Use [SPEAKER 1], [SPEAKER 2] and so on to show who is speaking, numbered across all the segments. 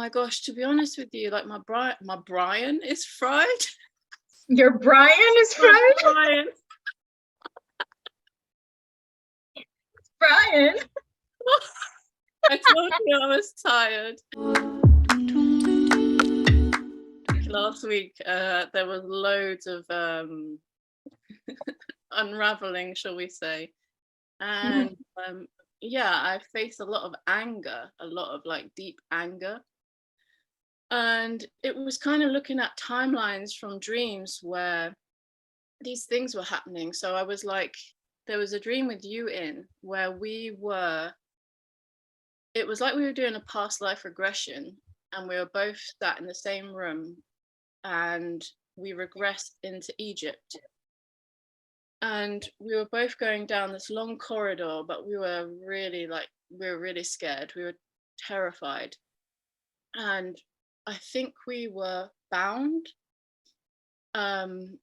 [SPEAKER 1] my gosh, to be honest with you, like my Brian is fried.
[SPEAKER 2] Your Brian is
[SPEAKER 1] My
[SPEAKER 2] fried?
[SPEAKER 1] Brian.
[SPEAKER 2] Brian.
[SPEAKER 1] I told you I was tired. Last week, there was loads of unraveling, shall we say. And yeah, I faced a lot of anger, a lot of like deep anger. And it was kind of looking at timelines from dreams where these things were happening. So I was like, there was a dream with you in where it was like we were doing a past life regression, and we were both sat in the same room, and we regressed into Egypt. And we were both going down this long corridor, but we were really scared. We were terrified. And I think we were bound. And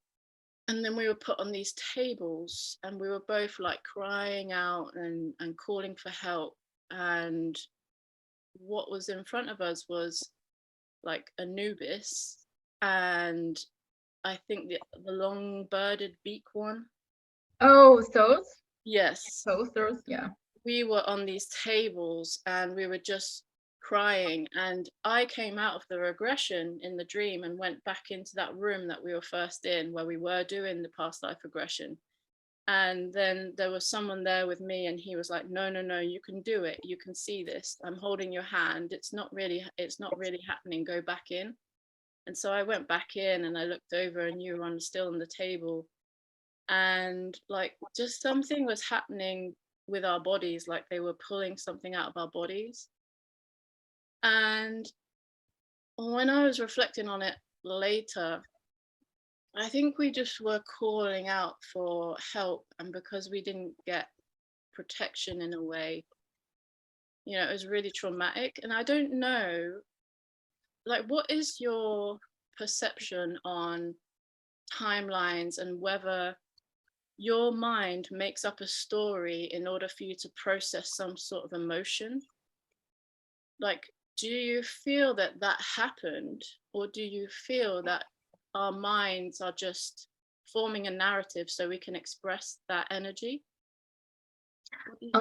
[SPEAKER 1] then we were put on these tables, and we were both like crying out and calling for help. And what was in front of us was like Anubis, and I think the long birded beak one.
[SPEAKER 2] Oh, those?
[SPEAKER 1] Yes.
[SPEAKER 2] Those, yeah.
[SPEAKER 1] We were on these tables and we were just crying, and I came out of the regression in the dream and went back into that room that we were first in, where we were doing the past life regression. And then there was someone there with me, and he was like, no, you can do it, you can see this, I'm holding your hand, it's not really happening, go back in. And so I went back in, and I looked over, and you were still on the table. And like just something was happening with our bodies, like they were pulling something out of our bodies. And when I was reflecting on it later, I think we just were calling out for help, and because we didn't get protection in a way, it was really traumatic. And I don't know, like, what is your perception on timelines and whether your mind makes up a story in order for you to process some sort of emotion? Like, do you feel that happened, or do you feel that our minds are just forming a narrative so we can express that energy? What do you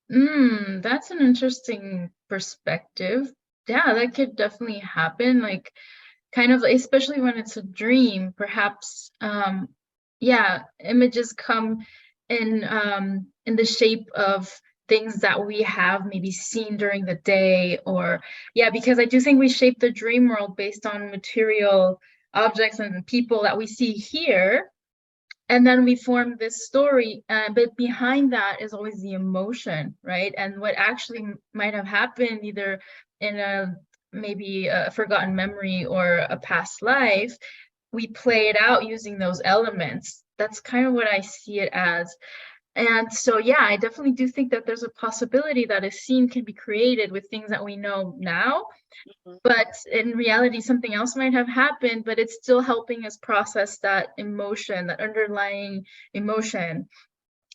[SPEAKER 1] think?
[SPEAKER 2] That's an interesting perspective. Yeah, that could definitely happen. Like, kind of, especially when it's a dream, perhaps, yeah, images come in the shape of things that we have maybe seen during the day, or yeah, because I do think we shape the dream world based on material objects and people that we see here, and then we form this story, but behind that is always the emotion, right? And what actually might have happened either in maybe a forgotten memory or a past life, we play it out using those elements. That's kind of what I see it as. And so, yeah, I definitely do think that there's a possibility that a scene can be created with things that we know now, but in reality, something else might have happened, but it's still helping us process that emotion, that underlying emotion,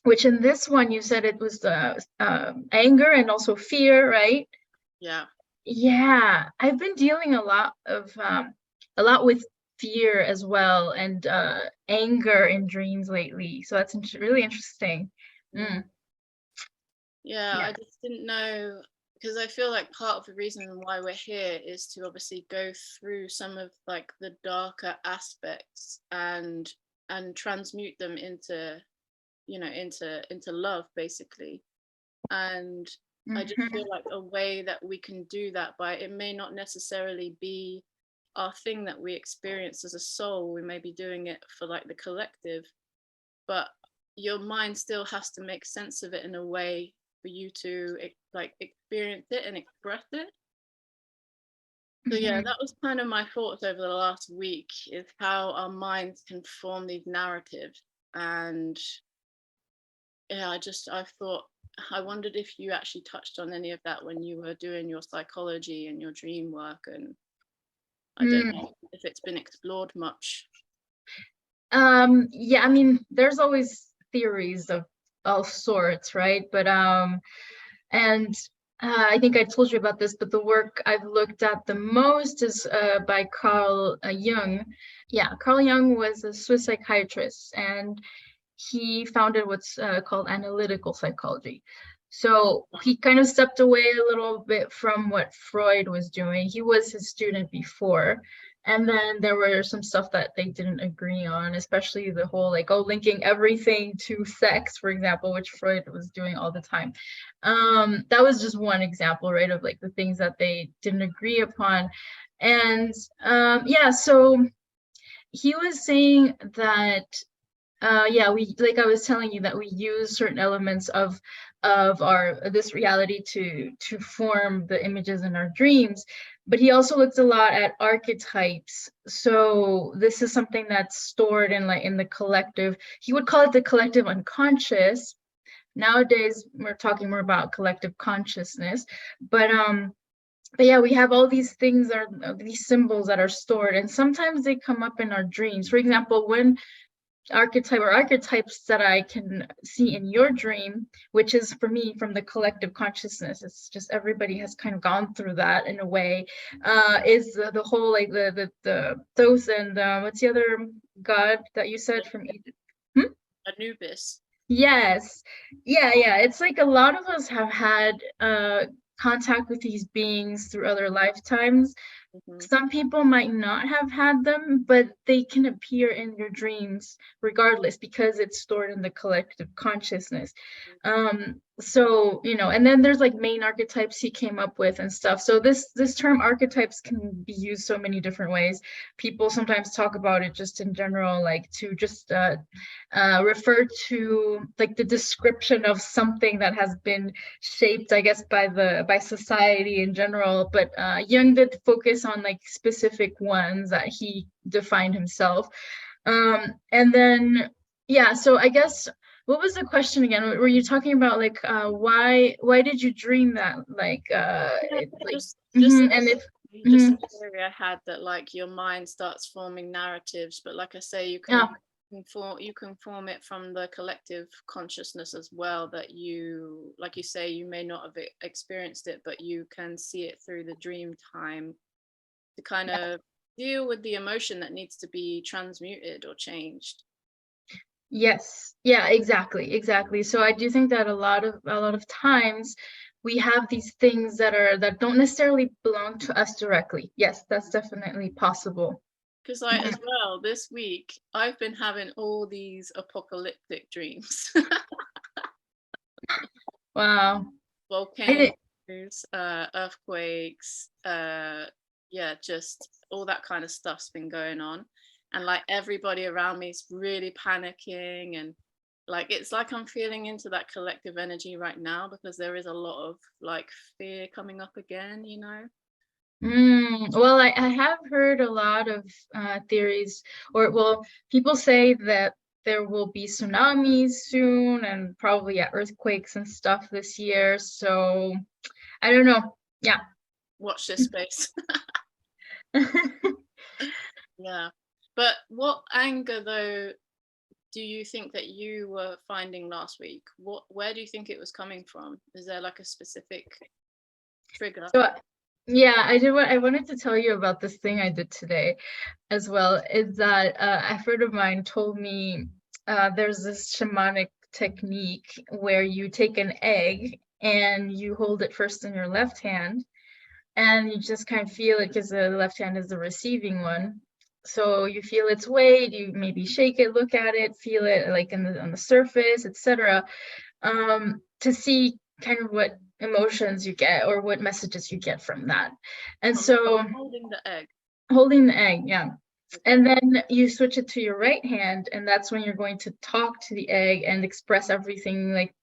[SPEAKER 2] which in this one, you said it was anger and also fear, right?
[SPEAKER 1] Yeah.
[SPEAKER 2] Yeah, I've been dealing a lot with fear as well, and anger in dreams lately. So that's really interesting.
[SPEAKER 1] Yeah,
[SPEAKER 2] Yeah.
[SPEAKER 1] I just didn't know, because I feel like part of the reason why we're here is to obviously go through some of like the darker aspects and transmute them into into love, basically. And I just feel like a way that we can do that, by it may not necessarily be our thing that we experience as a soul, we may be doing it for like the collective, but your mind still has to make sense of it in a way for you to like experience it and express it. So yeah, that was kind of my thoughts over the last week, is how our minds can form these narratives. And yeah, I thought, I wondered if you actually touched on any of that when you were doing your psychology and your dream work, and I don't know if it's been explored much.
[SPEAKER 2] Yeah, I mean, there's always theories of all sorts, right? But and I think I told you about this, but the work I've looked at the most is by Carl Jung. Yeah, Carl Jung was a Swiss psychiatrist, and he founded what's called analytical psychology. So he kind of stepped away a little bit from what Freud was doing. He was his student before. And then there were some stuff that they didn't agree on, especially the whole like, oh, linking everything to sex, for example, which Freud was doing all the time. That was just one example, right, of like the things that they didn't agree upon. And yeah, so he was saying that yeah, we, like I was telling you, that we use certain elements of our this reality to form the images in our dreams. But he also looked a lot at archetypes. So this is something that's stored in like in the collective. He would call it the collective unconscious. Nowadays, we're talking more about collective consciousness. But yeah, we have all these things are these symbols that are stored, and sometimes they come up in our dreams. For example, when archetype or archetypes that I can see in your dream, which is for me from the collective consciousness. It's just everybody has kind of gone through that in a way. Is the whole like the those and what's the other god that you said from Egypt? Hmm?
[SPEAKER 1] Anubis.
[SPEAKER 2] Yes. Yeah. It's like a lot of us have had contact with these beings through other lifetimes.
[SPEAKER 1] Hmm.
[SPEAKER 2] Some people might not have had them, but they can appear in your dreams regardless because it's stored in the collective consciousness. So, you know, and then there's like main archetypes he came up with and stuff. So this term archetypes can be used so many different ways. People sometimes talk about it just in general, like to just refer to like the description of something that has been shaped, I guess, by society in general. But Jung did focus on like specific ones that he defined himself. And then yeah, so I guess what was the question again? Were you talking about like why did you dream that? Like
[SPEAKER 1] Yeah,
[SPEAKER 2] like
[SPEAKER 1] just
[SPEAKER 2] and if
[SPEAKER 1] just
[SPEAKER 2] mhm,
[SPEAKER 1] a theory I had that like your mind starts forming narratives, but like I say,
[SPEAKER 2] yeah.
[SPEAKER 1] you can form it from the collective consciousness as well. That you, like you say, you may not have experienced it, but you can see it through the dream time to kind of deal with the emotion that needs to be transmuted or changed.
[SPEAKER 2] Yes. Yeah, exactly. So I do think that a lot of times we have these things that don't necessarily belong to us directly. Yes, that's definitely possible.
[SPEAKER 1] Because like as
[SPEAKER 2] Mhm.
[SPEAKER 1] well, this week I've been having all these apocalyptic dreams.
[SPEAKER 2] Wow. I
[SPEAKER 1] Volcanoes,
[SPEAKER 2] did,
[SPEAKER 1] earthquakes, yeah, just all that kind of stuff's been going on. And like everybody around me is really panicking, and like it's like I'm feeling into that collective energy right now because there is a lot of like fear coming up again, you know?
[SPEAKER 2] well, I have heard a lot of theories, or well, people say that there will be tsunamis soon and probably yeah, earthquakes and stuff this year. So I don't know. Yeah.
[SPEAKER 1] Watch this space. Yeah. But what anger though do you think that you were finding last week? Where do you think it was coming from? Is there like a specific trigger?
[SPEAKER 2] So yeah, I wanted to tell you about this thing I did today as well. Is that a friend of mine told me there's this shamanic technique where you take an egg and you hold it first in your left hand and you just kind of feel it because the left hand is the receiving one. So you feel its weight, you maybe shake it, look at it, feel it like on the surface, etc. To see kind of what emotions you get or what messages you get from that. And
[SPEAKER 1] From
[SPEAKER 2] so
[SPEAKER 1] holding the egg.
[SPEAKER 2] holding the egg, yeah.
[SPEAKER 1] Okay.
[SPEAKER 2] And then you switch it to your right hand, and that's when you're going to talk to the egg and express everything like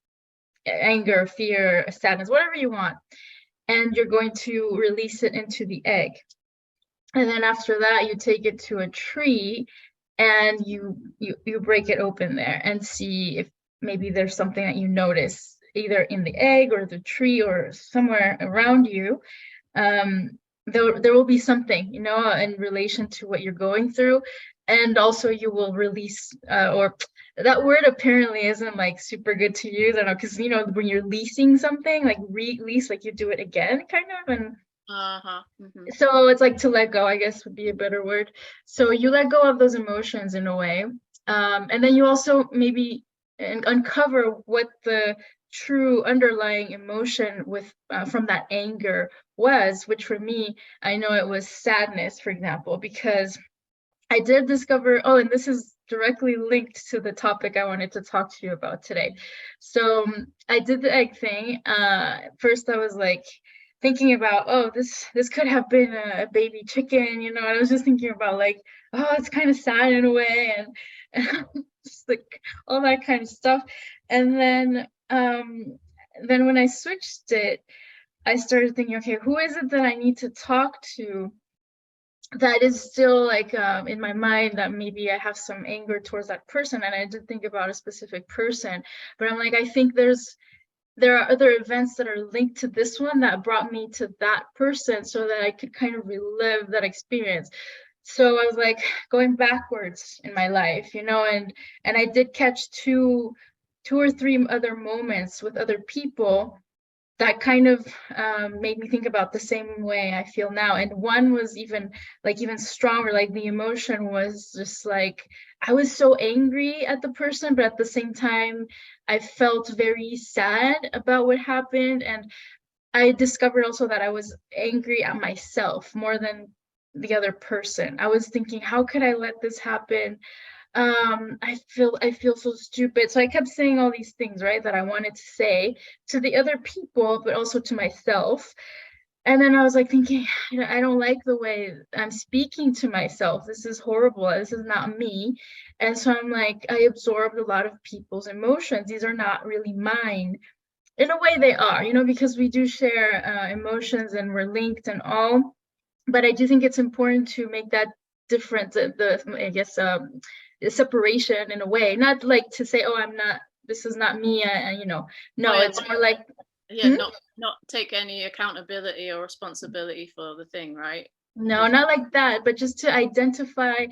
[SPEAKER 2] anger, fear, sadness, whatever you want. And you're going to release it into the egg. And then after that, you take it to a tree and you break it open there and see if maybe there's something that you notice either in the egg or the tree or somewhere around you. There will be something, in relation to what you're going through. and also you will release or that word apparently isn't like super good to use. I don't know, because you know when you're leasing something, like release, like you do it again, kind of, and
[SPEAKER 1] Uh-huh. Mm-hmm.
[SPEAKER 2] so it's like to let go, I guess would be a better word. So you let go of those emotions in a way. And then you also maybe uncover what the true underlying emotion with from that anger was, which for me, I know it was sadness, for example, because I did discover, oh, and this is directly linked to the topic I wanted to talk to you about today. So I did the egg thing. First, I was like thinking about, oh, this could have been a baby chicken, you know. I was just thinking about like, oh, it's kind of sad in a way, and just like all that kind of stuff. And then when I switched it, I started thinking, okay, who is it that I need to talk to that is still like in my mind, that maybe I have some anger towards that person, and I did think about a specific person, but I'm like, I think there are other events that are linked to this one that brought me to that person so that I could kind of relive that experience. So I was like going backwards in my life, you know, and I did catch two or three other moments with other people that kind of made me think about the same way I feel now. And one was even stronger. Like the emotion was just like I was so angry at the person, but at the same time, I felt very sad about what happened. And I discovered also that I was angry at myself more than the other person. I was thinking, how could I let this happen? I feel so stupid. So I kept saying all these things, right, that I wanted to say to the other people, but also to myself. And then I was like thinking, I don't like the way I'm speaking to myself. This is horrible. This is not me. And so I'm like, I absorbed a lot of people's emotions. These are not really mine. In a way, they are, you know, because we do share emotions and we're linked and all. But I do think it's important to make that difference, I guess, separation in a way, not like to say, oh, I'm not, this is not me, you know,
[SPEAKER 1] Oh
[SPEAKER 2] no,
[SPEAKER 1] yeah,
[SPEAKER 2] it's more like,
[SPEAKER 1] yeah,
[SPEAKER 2] hmm?
[SPEAKER 1] not take any accountability or responsibility for the thing, right?
[SPEAKER 2] No,
[SPEAKER 1] Just
[SPEAKER 2] not like that, but just to identify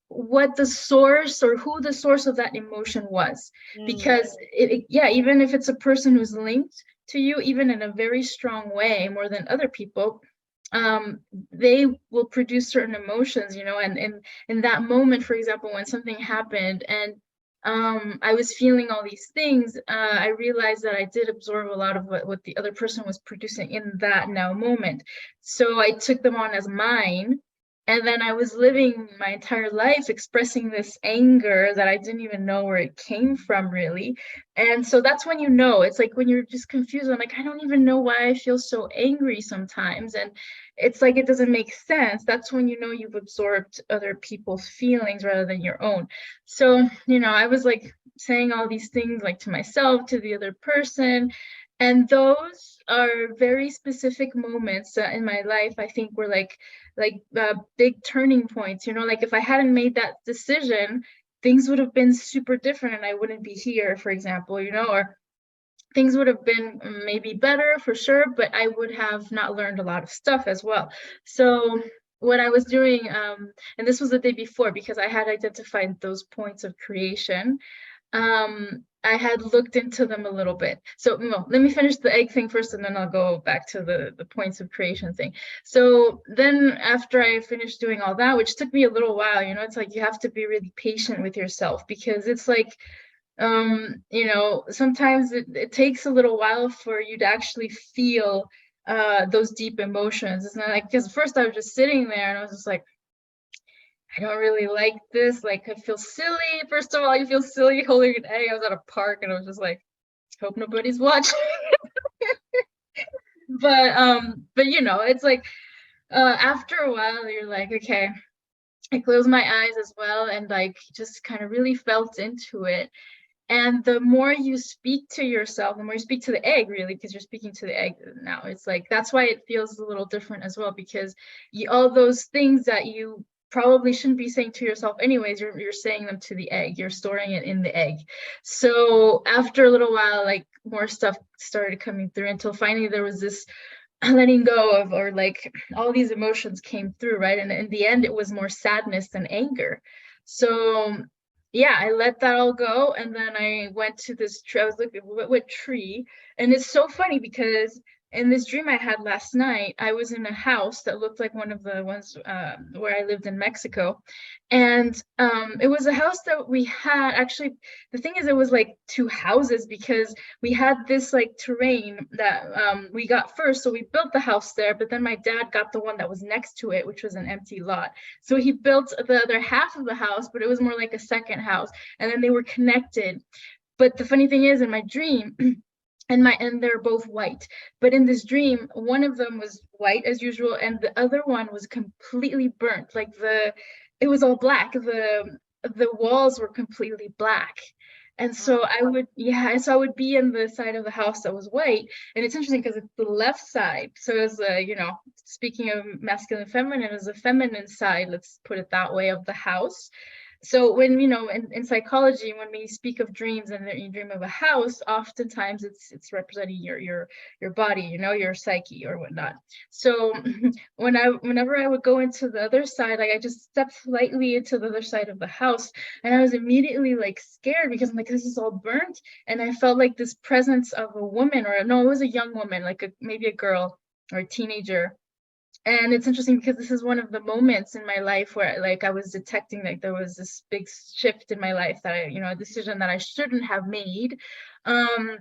[SPEAKER 2] what the source or who the source of that emotion was.
[SPEAKER 1] mm,
[SPEAKER 2] Because yeah, even if it's a person who's linked to you, even in a very strong way, more than other people, um, they will produce certain emotions, you know, and in that moment, for example, when something happened and I was feeling all these things, I realized that I did absorb a lot of what the other person was producing in that now moment. So I took them on as mine. And then I was living my entire life expressing this anger that I didn't even know where it came from, really. And so that's when you know, it's like when you're just confused. I'm like, I don't even know why I feel so angry sometimes. And it's like it doesn't make sense. That's when you know you've absorbed other people's feelings rather than your own. So, you know, I was like saying all these things like to myself, to the other person. And those are very specific moments in my life, I think were like big turning points, you know, like if I hadn't made that decision, things would have been super different and I wouldn't be here, for example, you know, or things would have been maybe better for sure, but I would have not learned a lot of stuff as well. So what I was doing, and this was the day before because I had identified those points of creation, I had looked into them a little bit. So no, let me finish the egg thing first, and then I'll go back to the points of creation thing. So then after I finished doing all that, which took me a little while, you know, it's like you have to be really patient with yourself because it's like you know, sometimes it takes a little while for you to actually feel those deep emotions. It's not like because first I was just sitting there and I was just like, I don't really like this. Like, I feel silly. First of all, you feel silly holding an egg. I was at a park and I was just like, hope nobody's watching. But you know, it's like after a while, you're like, okay. I closed my eyes as well and like just kind of really felt into it. And the more you speak to yourself, the more you speak to the egg, really, because you're speaking to the egg now. It's like that's why it feels a little different as well, because all those things that you probably shouldn't be saying to yourself anyways, you're saying them to the egg. You're storing it in the egg. So after a little while, like more stuff started coming through until finally there was this letting go of, or like all these emotions came through, right? And in the end, it was more sadness than anger. So yeah, I let that all go, and then I went to this tree. I was looking what tree, and it's so funny because in this dream I had last night, I was in a house that looked like one of the ones where I lived in Mexico, and it was a house that we had actually. The thing is, it was like two houses because we had this like terrain that we got first, so we built the house there. But then my dad got the one that was next to it, which was an empty lot. So he built the other half of the house, but it was more like a second house, and then they were connected. But the funny thing is, in my dream, and they're both white. But in this dream, one of them was white as usual, and the other one was completely burnt. Like it was all black. The walls were completely black. And so I would, yeah, so I would be in the side of the house that was white. And it's interesting because it's the left side. So as speaking of masculine and feminine, as a feminine side, let's put it that way, of the house. So when in psychology, when we speak of dreams and you dream of a house, oftentimes it's representing your body, your psyche or whatnot. So whenever I would go into the other side, like I just stepped slightly into the other side of the house, and I was immediately like scared because I'm like, this is all burnt, and I felt like this presence of a woman, or no, it was a young woman, like maybe a girl or a teenager. And it's interesting because this is one of the moments in my life where like I was detecting like there was this big shift in my life that a decision that I shouldn't have made. Um,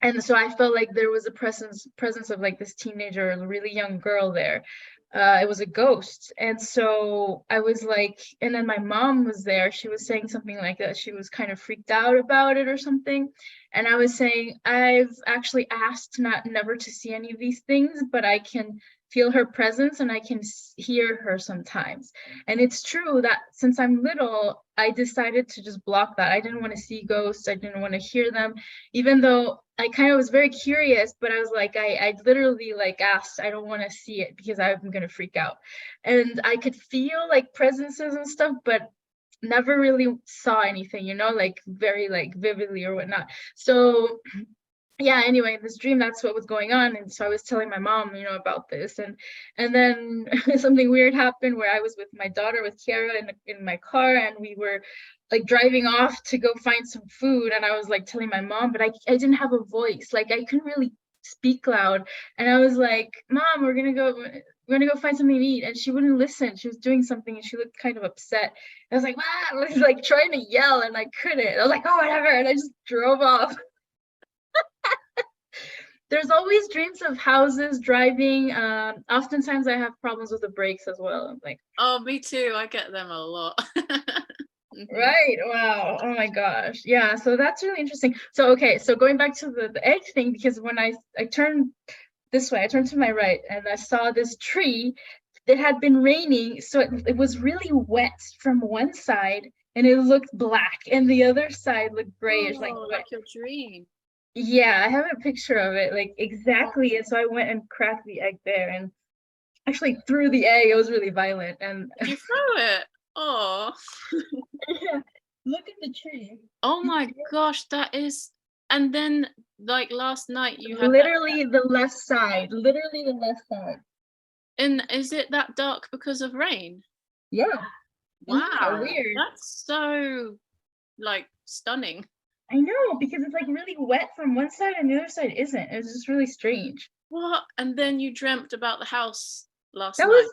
[SPEAKER 2] and so I felt like there was a presence of like this teenager, a really young girl there. It was a ghost. And so I was like, and then my mom was there. She was saying something like that. She was kind of freaked out about it or something. And I was saying, I've actually asked never to see any of these things, but I can feel her presence and I can hear her sometimes. And it's true that since I'm little, I decided to just block that. I didn't want to see ghosts. I didn't want to hear them, even though I kind of was very curious, but I was like, I literally like asked, I don't want to see it because I'm going to freak out. And I could feel like presences and stuff, but never really saw anything, like very like vividly or whatnot. So yeah, anyway, in this dream, that's what was going on. And so I was telling my mom, about this. And then something weird happened where I was with my daughter, with Kiara, in my car, and we were like driving off to go find some food. And I was like telling my mom, but I didn't have a voice. Like I couldn't really speak loud. And I was like, Mom, we're gonna go find something to eat. And she wouldn't listen. She was doing something and she looked kind of upset. I was like, I was like trying to yell and I couldn't. I was like, oh, whatever. And I just drove off. There's always dreams of houses, driving. Oftentimes I have problems with the brakes as well. I'm like,
[SPEAKER 1] Oh, me too. I get them a lot.
[SPEAKER 2] right, wow, oh my gosh, yeah. So that's really interesting. So okay, so going back to the egg thing, because when I turned this way, I turned to my right, and I saw this tree. It had been raining, so it was really wet from one side, and it looked black, and the other side looked grayish, like
[SPEAKER 1] Oh,
[SPEAKER 2] wet.
[SPEAKER 1] like your dream.
[SPEAKER 2] Yeah, I have a picture of it, like exactly. And so I went and cracked the egg there and actually threw the egg. It was really violent. And
[SPEAKER 1] Did you throw it? Oh.
[SPEAKER 2] yeah, look at the tree.
[SPEAKER 1] Oh my gosh, that is. And then, like last night, you had that.
[SPEAKER 2] Literally the left side. Literally the left side.
[SPEAKER 1] And is it that dark because of rain?
[SPEAKER 2] Yeah. Isn't that
[SPEAKER 1] Wow,
[SPEAKER 2] weird?
[SPEAKER 1] that's so like stunning.
[SPEAKER 2] I know, because it's like really wet from one side and the other side isn't. It's just really strange.
[SPEAKER 1] What? And then you dreamt about the house last
[SPEAKER 2] That
[SPEAKER 1] night.
[SPEAKER 2] was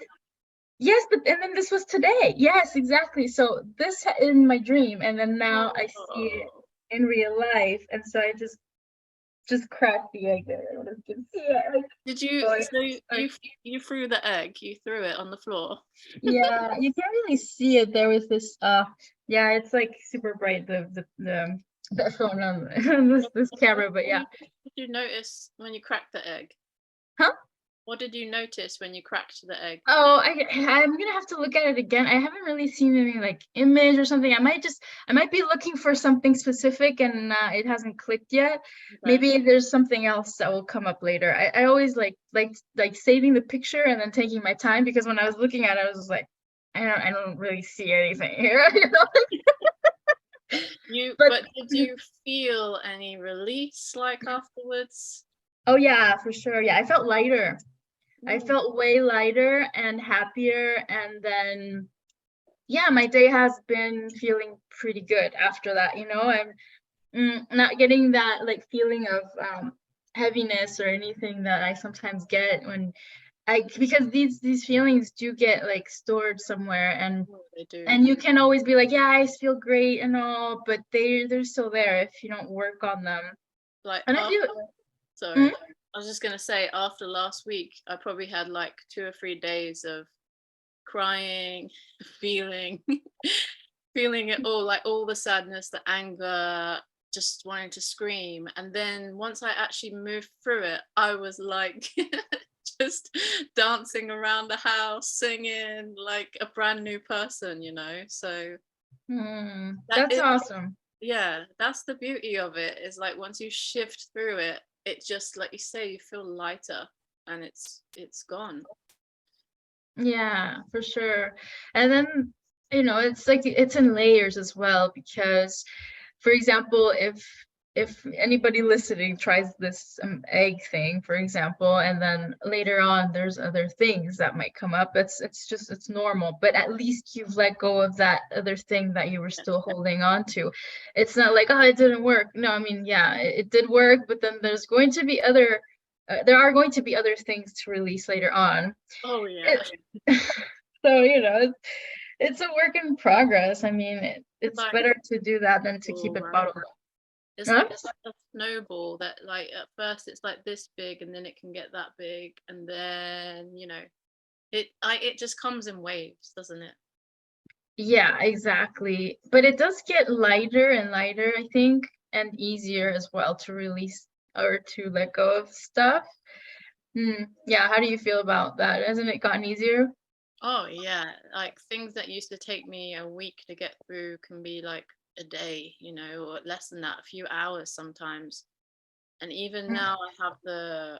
[SPEAKER 2] yes, but and then this was today. Yes, exactly. So this in my dream, and then now I see it
[SPEAKER 1] Oh.
[SPEAKER 2] in real life, and so I just cracked the egg there. I can see it. Like,
[SPEAKER 1] Did you?
[SPEAKER 2] so
[SPEAKER 1] So you threw the egg. You threw it on the floor.
[SPEAKER 2] yeah, you can't really see it. There was this yeah, it's like super bright the phone on this camera, but yeah.
[SPEAKER 1] What did you notice when you cracked the egg?
[SPEAKER 2] Huh?
[SPEAKER 1] What did you notice when you cracked the egg?
[SPEAKER 2] Oh, I'm gonna have to look at it again. I haven't really seen any like image or something. I might be looking for something specific and it hasn't clicked yet.
[SPEAKER 1] Okay.
[SPEAKER 2] Maybe there's something else that will come up later. I always like saving the picture and then taking my time, because when I was looking at it, I was just like, I don't really see anything here.
[SPEAKER 1] But did you feel any release like afterwards?
[SPEAKER 2] Oh yeah, for sure. Yeah, I felt lighter. I felt way lighter and happier, and then yeah, my day has been feeling pretty good after that, you know. I'm not getting that like feeling of heaviness or anything that I sometimes get when I because these feelings do get like stored somewhere,
[SPEAKER 1] Oh, they do.
[SPEAKER 2] and you can always be like, yeah, I feel great and all, but they're still there if you don't work on them.
[SPEAKER 1] Like
[SPEAKER 2] And I
[SPEAKER 1] after,
[SPEAKER 2] feel
[SPEAKER 1] sorry,
[SPEAKER 2] mm,
[SPEAKER 1] I was just gonna say after last week, I probably had like 2 or 3 days of crying, feeling, feeling it all, like all the sadness, the anger, just wanting to scream. And then once I actually moved through it, I was like just dancing around the house, singing like a brand new person, you know? So that
[SPEAKER 2] that's
[SPEAKER 1] is,
[SPEAKER 2] awesome.
[SPEAKER 1] yeah, that's the beauty of it, is like once you shift through it, it just, like you say, you feel lighter and it's gone.
[SPEAKER 2] Yeah, for sure. And then, it's like it's in layers as well because, for example, if anybody listening tries this egg thing, for example, and then later on there's other things that might come up, it's normal, but at least you've let go of that other thing that you were still holding on to. It's not like, oh, it didn't work. No, I mean, yeah, it did work, but then there are going to be other things to release later on.
[SPEAKER 1] Oh yeah.
[SPEAKER 2] It, so, it's a work in progress. I mean,
[SPEAKER 1] It's
[SPEAKER 2] it's
[SPEAKER 1] like,
[SPEAKER 2] better to do that than to keep
[SPEAKER 1] oh
[SPEAKER 2] it
[SPEAKER 1] man.
[SPEAKER 2] bottled up.
[SPEAKER 1] It's
[SPEAKER 2] Huh?
[SPEAKER 1] like a snowball that, like, at first it's like this big and then it can get that big, and then, it just comes in waves, doesn't it?
[SPEAKER 2] Yeah, exactly. But it does get lighter and lighter, I think, and easier as well to release or to let go of stuff. Yeah, how do you feel about that? Hasn't it gotten easier?
[SPEAKER 1] Oh yeah, like things that used to take me a week to get through can be like a day, or less than that, a few hours sometimes. And even
[SPEAKER 2] Mm,
[SPEAKER 1] now I have the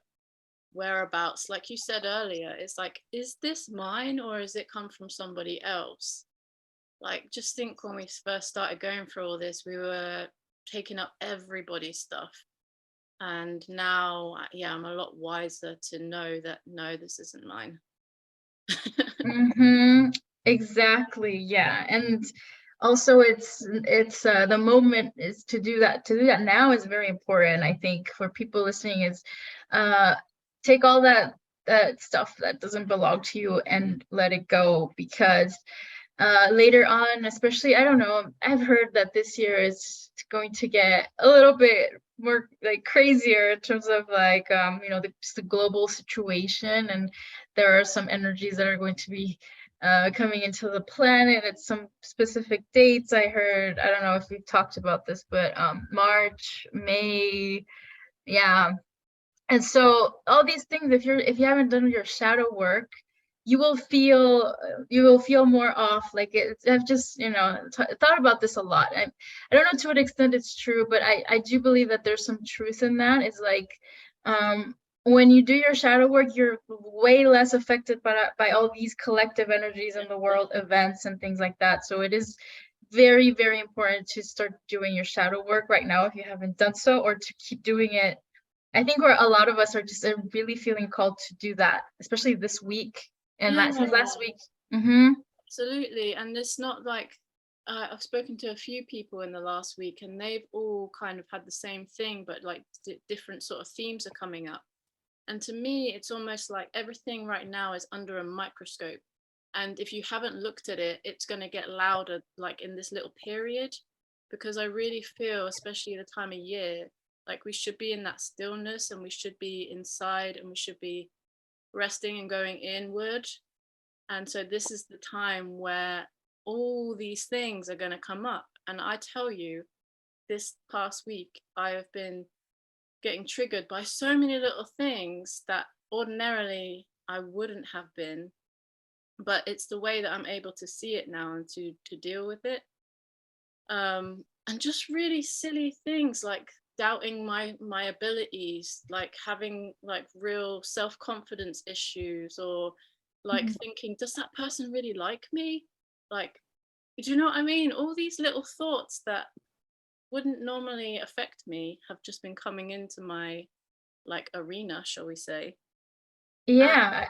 [SPEAKER 1] whereabouts, like you said earlier, it's like, is this mine or has it come from somebody else? Like, just think, when we first started going through all this, we were taking up everybody's stuff. And now, yeah, I'm a lot wiser to know that no, this isn't mine.
[SPEAKER 2] mhm. Exactly. Yeah. And also it's the moment is to do that now is very important, I think, for people listening is uh take all that stuff that doesn't belong to you and let it go because later on, especially, I don't know, I've heard that this year is going to get a little bit more like crazier in terms of like the global situation, and there are some energies that are going to be coming into the planet at some specific dates. I heard, I don't know if we've talked about this, but March, May, yeah. And so all these things, if you haven't done your shadow work, you will feel more off. Like I've just thought about this a lot. I don't know to what extent it's true, but I do believe that there's some truth in that. It's like um, when you do your shadow work, you're way less affected by all these collective energies in the world, events and things like that. So it is very, very important to start doing your shadow work right now if you haven't done so, or to keep doing it. I think where a lot of us are just really feeling called to do that, especially this week and
[SPEAKER 1] Yeah,
[SPEAKER 2] that since last week. Mm-hmm.
[SPEAKER 1] absolutely. And it's not like, I've spoken to a few people in the last week and they've all kind of had the same thing, but like different sort of themes are coming up. And to me, it's almost like everything right now is under a microscope. And if you haven't looked at it, it's going to get louder, like in this little period. Because I really feel, especially the time of year, like we should be in that stillness and we should be inside and we should be resting and going inward. And so this is the time where all these things are going to come up. And I tell you, this past week, I have been getting triggered by so many little things that ordinarily I wouldn't have been. But it's the way that I'm able to see it now and to deal with it. And just really silly things like doubting my abilities, like having like real self-confidence issues, or like thinking, does that person really like me? Like, do you know what I mean? All these little thoughts that wouldn't normally affect me have just been coming into my like arena, shall we say. And
[SPEAKER 2] Yeah.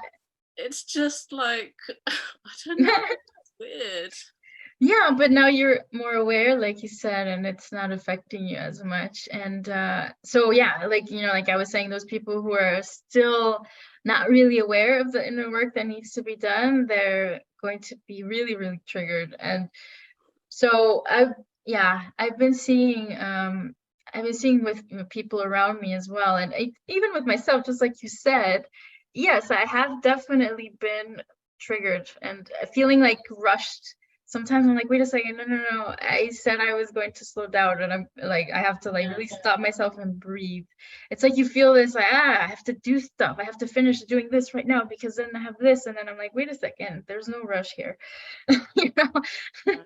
[SPEAKER 1] it's just like, I don't know, it's weird.
[SPEAKER 2] Yeah, but now you're more aware, like you said, and it's not affecting you as much. And so yeah, like like I was saying, those people who are still not really aware of the inner work that needs to be done, they're going to be really, really triggered. And so I've been seeing with people around me as well, and even with myself, just like you said, yes, I have definitely been triggered and feeling like rushed. Sometimes I'm like, wait a second, no, no, no. I said I was going to slow down, and I'm like, I have to like
[SPEAKER 1] Yeah.
[SPEAKER 2] really stop myself and breathe. It's like you feel this like, I have to do stuff. I have to finish doing this right now because then I have this, and then I'm like, wait a second, there's no rush here. you know?
[SPEAKER 1] Yeah.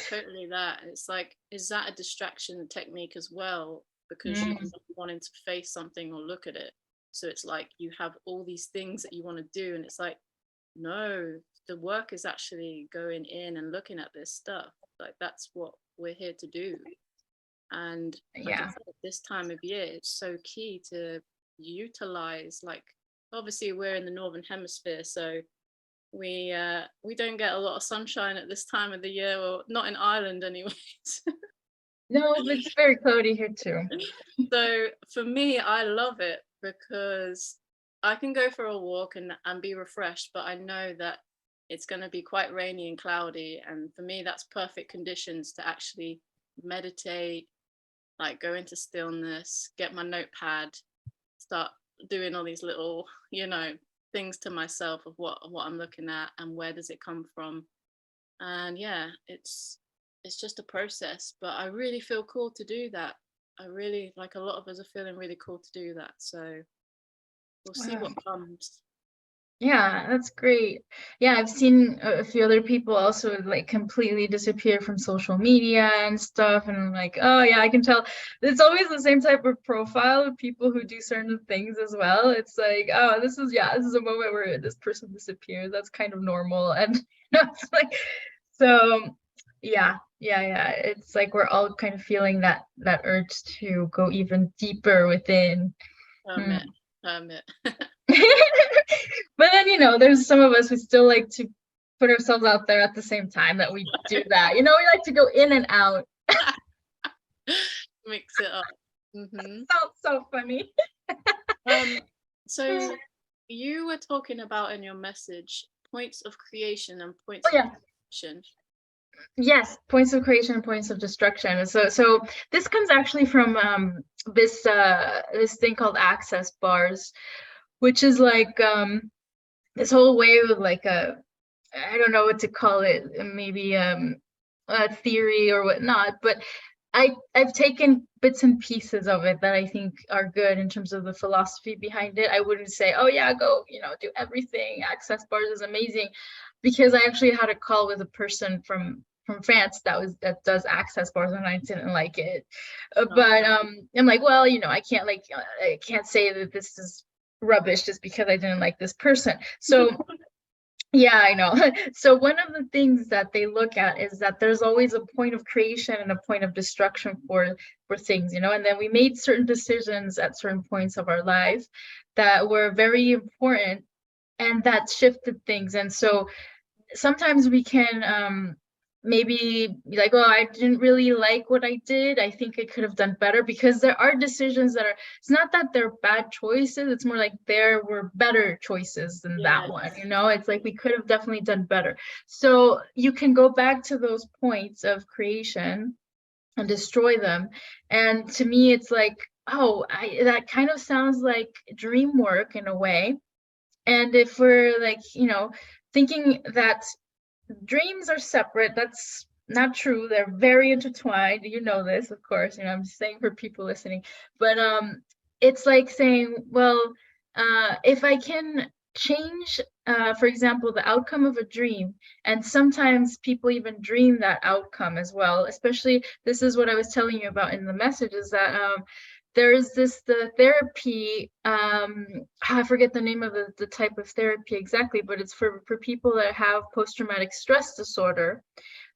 [SPEAKER 1] Totally that. It's like, is that a distraction technique as well? Because you're
[SPEAKER 2] Mm,
[SPEAKER 1] not wanting to face something or look at it. So it's like you have all these things that you want to do, and it's like, no, the work is actually going in and looking at this stuff. Like that's what we're here to do. And like I
[SPEAKER 2] yeah.
[SPEAKER 1] said, this time of year, it's so key to utilize. Like, obviously, we're in the northern hemisphere, so we don't get a lot of sunshine at this time of the year, or not in Ireland, anyways.
[SPEAKER 2] No, but it's very cloudy here too.
[SPEAKER 1] So for me, I love it because I can go for a walk and be refreshed, but I know that it's going to be quite rainy and cloudy. And for me, that's perfect conditions to actually meditate, like go into stillness, get my notepad, start doing all these little, things to myself of what I'm looking at and where does it come from. And yeah, it's just a process, but I really feel cool to do that. I really, like, a lot of us are feeling really cool to do that, so we'll see
[SPEAKER 2] Wow.
[SPEAKER 1] what comes.
[SPEAKER 2] Yeah, that's great. Yeah, I've seen a few other people also like completely disappear from social media and stuff. And I'm like, oh yeah, I can tell. It's always the same type of profile of people who do certain things as well. It's like, oh, this is a moment where this person disappears. That's kind of normal. And it's like, so yeah. It's like we're all kind of feeling that urge to go even deeper within. Hmm.
[SPEAKER 1] Hermit, hermit.
[SPEAKER 2] But then, there's some of us who still like to put ourselves out there at the same time that we do that. We like to go in and out.
[SPEAKER 1] Mix it up.
[SPEAKER 2] Sounds so funny.
[SPEAKER 1] Um, so you were talking about in your message points of creation and
[SPEAKER 2] Oh
[SPEAKER 1] points of
[SPEAKER 2] yeah.
[SPEAKER 1] destruction.
[SPEAKER 2] Yes, points of creation and points of destruction. So this comes actually from this thing called access bars, which is like this whole way of like a I don't know what to call it, maybe a theory or whatnot, but I've taken bits and pieces of it that I think are good in terms of the philosophy behind it. I wouldn't say, oh yeah, go, do everything. Access bars is amazing, because I actually had a call with a person from France that does access bars, and I didn't like it. But I'm like, well, I can't say that this is rubbish just because I didn't like this person. So yeah, I know. So one of the things that they look at is that there's always a point of creation and a point of destruction for things, and then we made certain decisions at certain points of our life that were very important and that shifted things. And so sometimes we can maybe be like, oh, I didn't really like what I did. I think I could have done better, because there are decisions that it's not that they're bad choices. It's more like there were better choices than that one.
[SPEAKER 1] Yes.
[SPEAKER 2] It's like we could have definitely done better. So you can go back to those points of creation and destroy them. And to me, it's like, oh, that kind of sounds like dream work in a way. And if we're like, thinking that dreams are separate, that's not true. They're very intertwined. You know this, of course. I'm just saying for people listening. But it's like saying, well, if I can change, for example, the outcome of a dream, and sometimes people even dream that outcome as well. Especially, this is what I was telling you about in the message, is that there's the therapy, I forget the name of the type of therapy exactly, but it's for people that have post-traumatic stress disorder.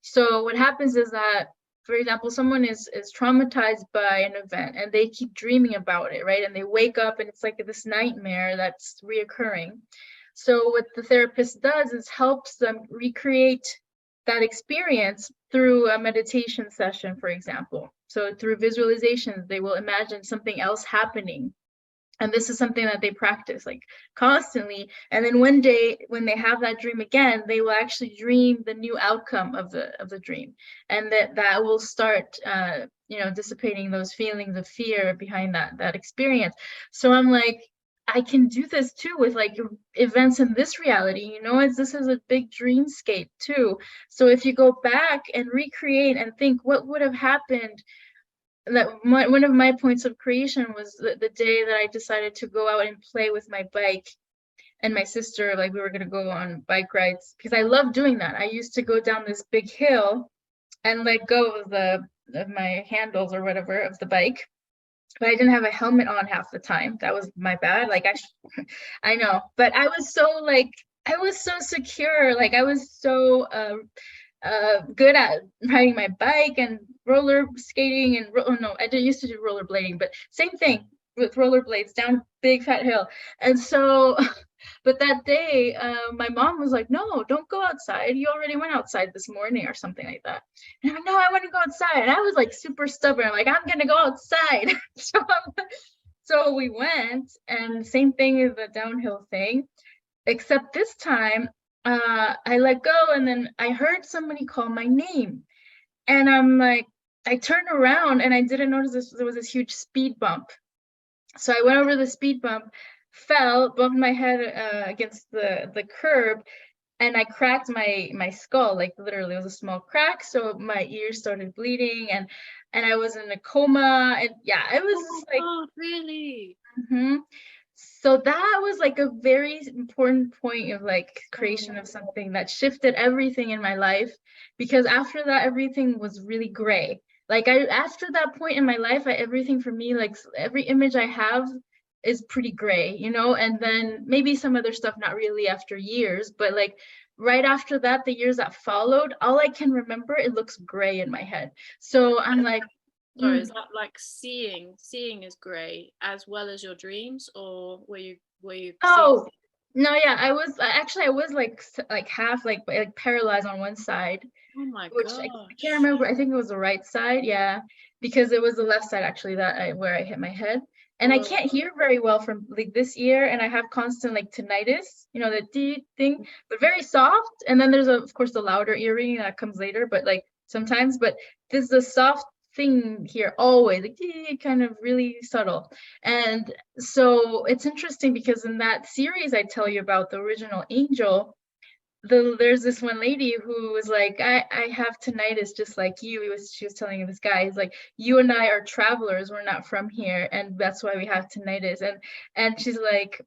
[SPEAKER 2] So what happens is that, for example, someone is traumatized by an event and they keep dreaming about it, right? And they wake up and it's like this nightmare that's reoccurring. So what the therapist does is helps them recreate that experience through a meditation session, for example. So through visualizations, they will imagine something else happening. And this is something that they practice like constantly. And then one day when they have that dream again, they will actually dream the new outcome of the dream. And that will start dissipating those feelings of fear behind that experience. So I'm like, I can do this too with like events in this reality, as this is a big dreamscape too. So if you go back and recreate and think what would have happened, that one of my points of creation was the day that I decided to go out and play with my bike and my sister. Like, we were going to go on bike rides because I love doing that. I used to go down this big hill and let go of my handles or whatever of the bike, but I didn't have a helmet on half the time. That was my bad. Like, I know, but I was so secure. Like, I was so good at riding my bike and roller skating and oh no, I did used to do rollerblading, but same thing with rollerblades down big fat hill. And so, but that day, my mom was like, "No, don't go outside. You already went outside this morning," or something like that. And I'm like, "No, I want to go outside." And I was like super stubborn, like, "I'm gonna go outside." so, so we went, and same thing as the downhill thing, except this time I let go, and then I heard somebody call my name, and I'm like, I turned around and I didn't notice there was this huge speed bump. So I went over the speed bump, fell, bumped my head against the curb, and I cracked my skull. Like, literally, it was a small crack. So my ears started bleeding, and I was in a coma. And yeah, it was
[SPEAKER 1] Oh
[SPEAKER 2] like,
[SPEAKER 1] God, really?
[SPEAKER 2] mhm. So that was like a very important point of like creation of
[SPEAKER 1] Oh,
[SPEAKER 2] something that shifted everything in my life, because after that everything was really gray. Like, after that point in my life, everything for me, like every image I have is pretty gray, and then maybe some other stuff not really after years, but like right after that, the years that followed, all I can remember, it looks gray in my head. So I'm like,
[SPEAKER 1] sorry,
[SPEAKER 2] mm,
[SPEAKER 1] is that like seeing is grey as well as your dreams, or were you seeing?
[SPEAKER 2] oh, no, yeah, I was like half like paralyzed on one side,
[SPEAKER 1] Oh my
[SPEAKER 2] which I can't
[SPEAKER 1] gosh.
[SPEAKER 2] remember. I think it was the right side, yeah, because it was the left side actually where I hit my head. And I
[SPEAKER 1] Oh,
[SPEAKER 2] can't hear very well from like this ear, and I have constant like tinnitus, the dee thing, but very soft. And then there's of course the louder ear ringing that comes later, but like sometimes, but this is the soft thing here always, like dee, kind of really subtle. And so it's interesting because in that series I tell you about, the original Angel, there's this one lady who was like, I have tinnitus just like you. She was telling this guy, he's like, you and I are travelers, we're not from here, and that's why we have tinnitus. And she's like,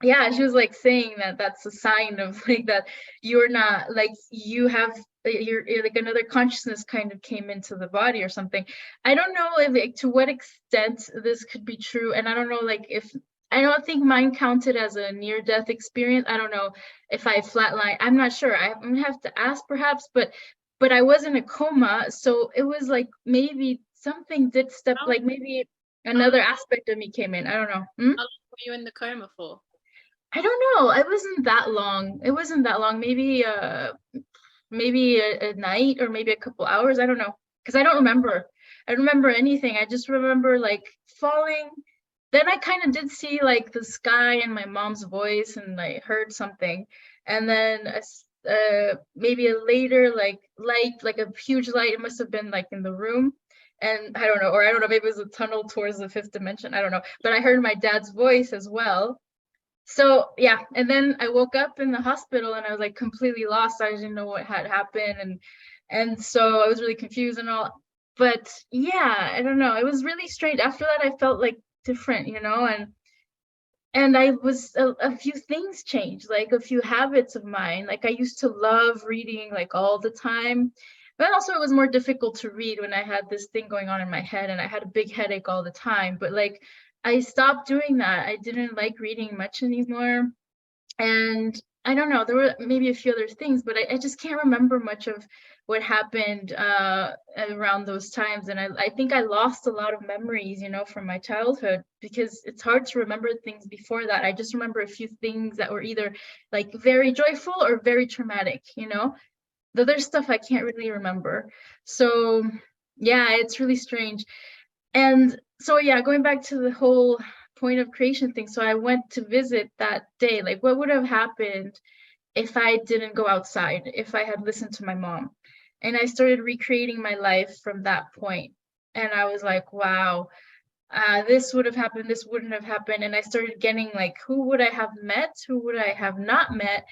[SPEAKER 2] yeah, she was like saying that that's a sign of like that you're not like, you have, you're like another consciousness kind of came into the body or something. I don't know if like, to what extent this could be true, and I don't know like if, I don't think mine counted as a near death experience. I don't know if I flatline. I'm not sure. I'm gonna have to ask perhaps, but I was in a coma, so it was like maybe something did step,
[SPEAKER 1] how,
[SPEAKER 2] like maybe
[SPEAKER 1] how long
[SPEAKER 2] another aspect of me came in. I don't know. Hmm?
[SPEAKER 1] how long were you in the coma for?
[SPEAKER 2] I don't know. It wasn't that long. It wasn't that long. Maybe a night or maybe a couple hours. I don't know. Because I don't remember. I don't remember anything. I just remember like falling. Then I kind of did see like the sky and my mom's voice, and I heard something. And then maybe a later like light, like a huge light. It must have been like in the room. And I don't know, or I don't know, maybe it was a tunnel towards the fifth dimension. I don't know. But I heard my dad's voice as well. So yeah, and then I woke up in the hospital and I was like completely lost. I didn't know what had happened, and so I was really confused and all. But yeah, I don't know. It was really strange. After that, I felt like different, and I was a few things changed, like a few habits of mine. Like, I used to love reading like all the time, but also it was more difficult to read when I had this thing going on in my head and I had a big headache all the time. But like, I stopped doing that. I didn't like reading much anymore. And I don't know, there were maybe a few other things, but I just can't remember much of what happened around those times. And I think I lost a lot of memories, from my childhood, because it's hard to remember things before that. I just remember a few things that were either like very joyful or very traumatic. The other stuff I can't really remember. So yeah, it's really strange. And so yeah, going back to the whole point of creation thing. So I went to visit that day. Like, what would have happened if I didn't go outside, if I had listened to my mom? And I started recreating my life from that point. And I was like, wow, this would have happened, this wouldn't have happened. And I started getting like, who would I have met? Who would I have not met?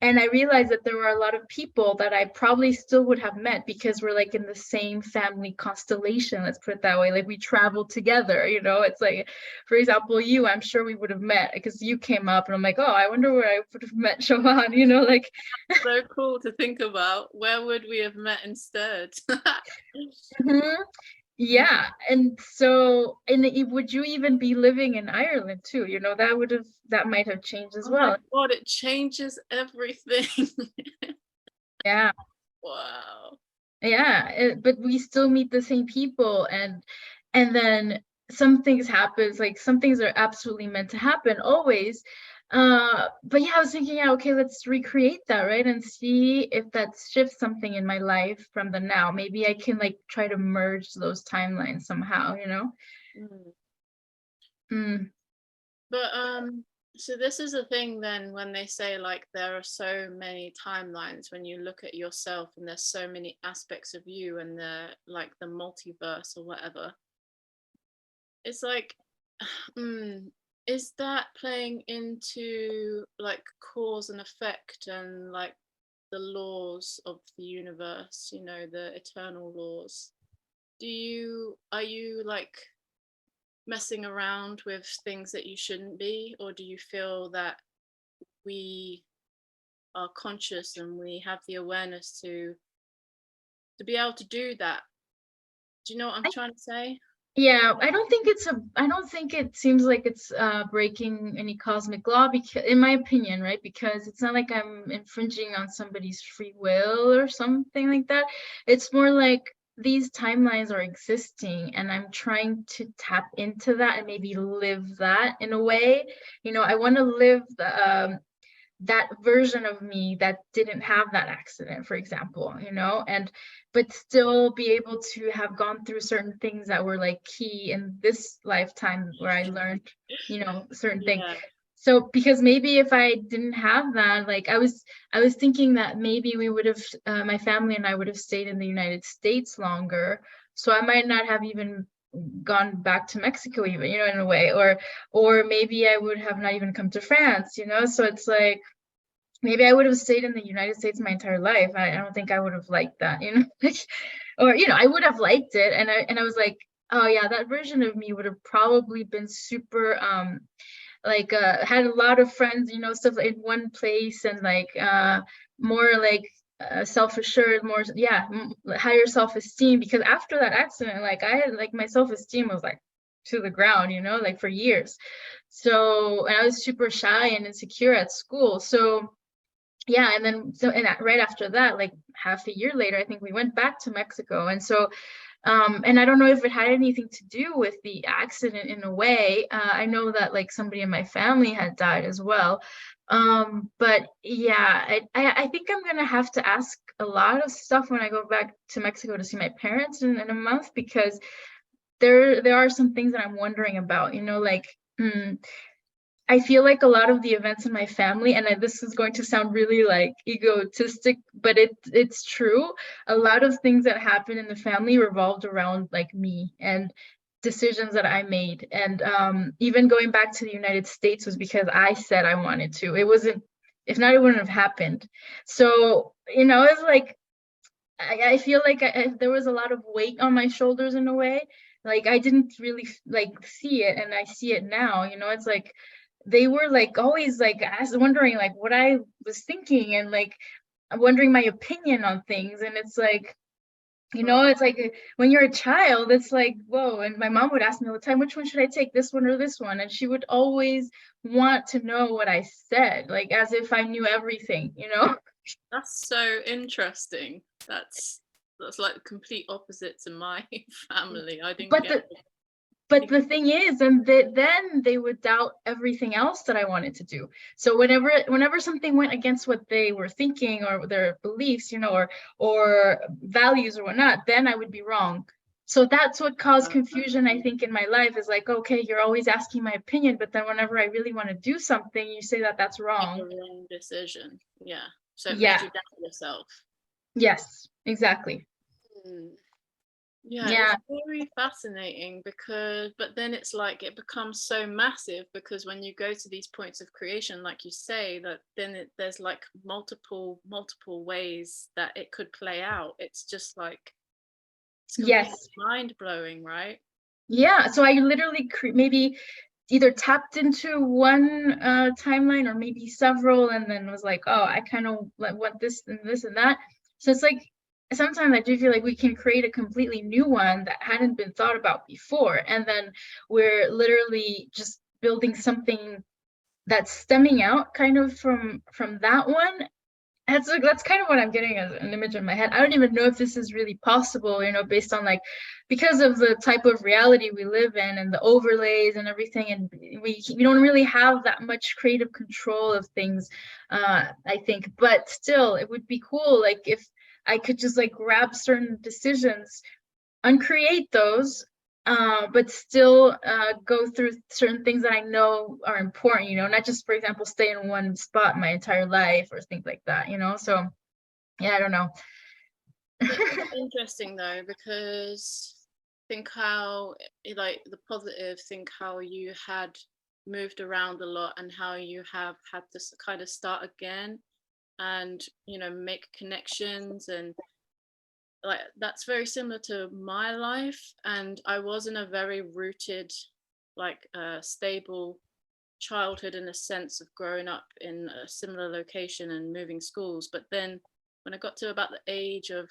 [SPEAKER 2] And I realized that there were a lot of people that I probably still would have met because we're like in the same family constellation, let's put it that way. Like we traveled together, you know. It's like, for example, you, I'm sure we would have met because you came up and I'm like, oh, I wonder where I would have met Siobhán, you know, like.
[SPEAKER 1] So cool to think about. Where would we have met instead?
[SPEAKER 2] Mhm. Yeah, and so, and would you even be living in Ireland too? You know, that might have changed as
[SPEAKER 1] Oh my
[SPEAKER 2] well.
[SPEAKER 1] God, it changes everything.
[SPEAKER 2] Yeah.
[SPEAKER 1] Wow.
[SPEAKER 2] Yeah, but we still meet the same people, and then some things happens, like some things are absolutely meant to happen always. But yeah, I was thinking, yeah, okay, let's recreate that, right? And see if that shifts something in my life from the now. Maybe I can like try to merge those timelines somehow, you know?
[SPEAKER 1] Mm.
[SPEAKER 2] Mm.
[SPEAKER 1] But so this is the thing then when they say like there are so many timelines when you look at yourself and there's so many aspects of you and the like the multiverse or whatever. It's like is that playing into like cause and effect and like the laws of the universe, you know, the eternal laws? Are you like messing around with things that you shouldn't be, or do you feel that we are conscious and we have the awareness to be able to do that? Do you know what I'm trying to say?
[SPEAKER 2] Yeah, I don't think it seems like it's breaking any cosmic law, because in my opinion, right? Because it's not like I'm infringing on somebody's free will or something like that. It's more like these timelines are existing and I'm trying to tap into that and maybe live that in a way. You know, I want to live that version of me that didn't have that accident, for example, you know, and but still be able to have gone through certain things that were like key in this lifetime where I learned, you know, certain things.
[SPEAKER 1] Yeah.
[SPEAKER 2] So because maybe if I didn't have that, like I was thinking that maybe we would have my family and I would have stayed in the United States longer, so I might not have even gone back to Mexico even, you know, in a way, or maybe I would have not even come to France, you know. So it's like maybe I would have stayed in the United States my entire life. I don't think I would have liked that, you know. Or you know, I would have liked it, and I was like, oh yeah, that version of me would have probably been super like had a lot of friends, you know, stuff in one place, and like more like self-assured, more, yeah, higher self-esteem, because after that accident, like I had like my self-esteem was like to the ground, you know, like for years. So, and I was super shy and insecure at school. So yeah, and then so and right after that, like half a year later, I think we went back to Mexico. And so and I don't know if it had anything to do with the accident in a way. I know that like somebody in my family had died as well. But yeah, I think I'm gonna have to ask a lot of stuff when I go back to Mexico to see my parents in a month, because there are some things that I'm wondering about, you know, like I feel like a lot of the events in my family, and this is going to sound really like egotistic, but it's true. A lot of things that happened in the family revolved around like me and decisions that I made. And even going back to the United States was because I said I wanted to. It wasn't, if not, it wouldn't have happened. So, you know, it's like I feel like there was a lot of weight on my shoulders in a way. Like I didn't really like see it, and I see it now. You know, it's like they were like always like wondering like what I was thinking, and like wondering my opinion on things. And it's like, you know,
[SPEAKER 1] Right.
[SPEAKER 2] it's like when you're a child, it's like, whoa. And my mom would ask me all the time, which one should I take, this one or this one? And she would always want to know what I said, like as if I knew everything, you know.
[SPEAKER 1] That's so interesting. That's like the complete opposite to my family. I didn't
[SPEAKER 2] But
[SPEAKER 1] get
[SPEAKER 2] the
[SPEAKER 1] it.
[SPEAKER 2] But the thing is, and then they would doubt everything else that I wanted to do. So whenever something went against what they were thinking or their beliefs, or values or whatnot, then I would be wrong. So that's what caused confusion, I think, in my life, is like, okay, you're always asking my opinion, but then whenever I really want to do something, you say that that's
[SPEAKER 1] Make a
[SPEAKER 2] wrong.
[SPEAKER 1] wrong decision. Yeah. So it made
[SPEAKER 2] Yeah.
[SPEAKER 1] you doubt yourself.
[SPEAKER 2] Yes, exactly.
[SPEAKER 1] Hmm. Yeah, it's
[SPEAKER 2] Yeah.
[SPEAKER 1] very fascinating because, but then it's like it becomes so massive because when you go to these points of creation, like you say, that then there's like multiple ways that it could play out. It's just like it's completely
[SPEAKER 2] Yes.
[SPEAKER 1] mind blowing, right?
[SPEAKER 2] Yeah. So I literally maybe either tapped into one timeline or maybe several, and then was like, oh, I kind of want this and this and that. So it's like sometimes I do feel like we can create a completely new one that hadn't been thought about before, and then we're literally just building something that's stemming out kind of from that one. That's kind of what I'm getting as an image in my head. I don't even know if this is really possible, based on, like, because of the type of reality we live in and the overlays and everything, and we don't really have that much creative control of things, I think. But still, it would be cool, like, if I could just like grab certain decisions, uncreate those, but still go through certain things that I know are important, not just, for example, stay in one spot my entire life or things like that. So yeah, I don't know.
[SPEAKER 1] It's interesting though because think how like the positive, think how you had moved around a lot and how you have had to kind of start again and make connections, and like that's very similar to my life. And I was in a very rooted, like stable childhood in a sense of growing up in a similar location and moving schools. But then when I got to about the age of,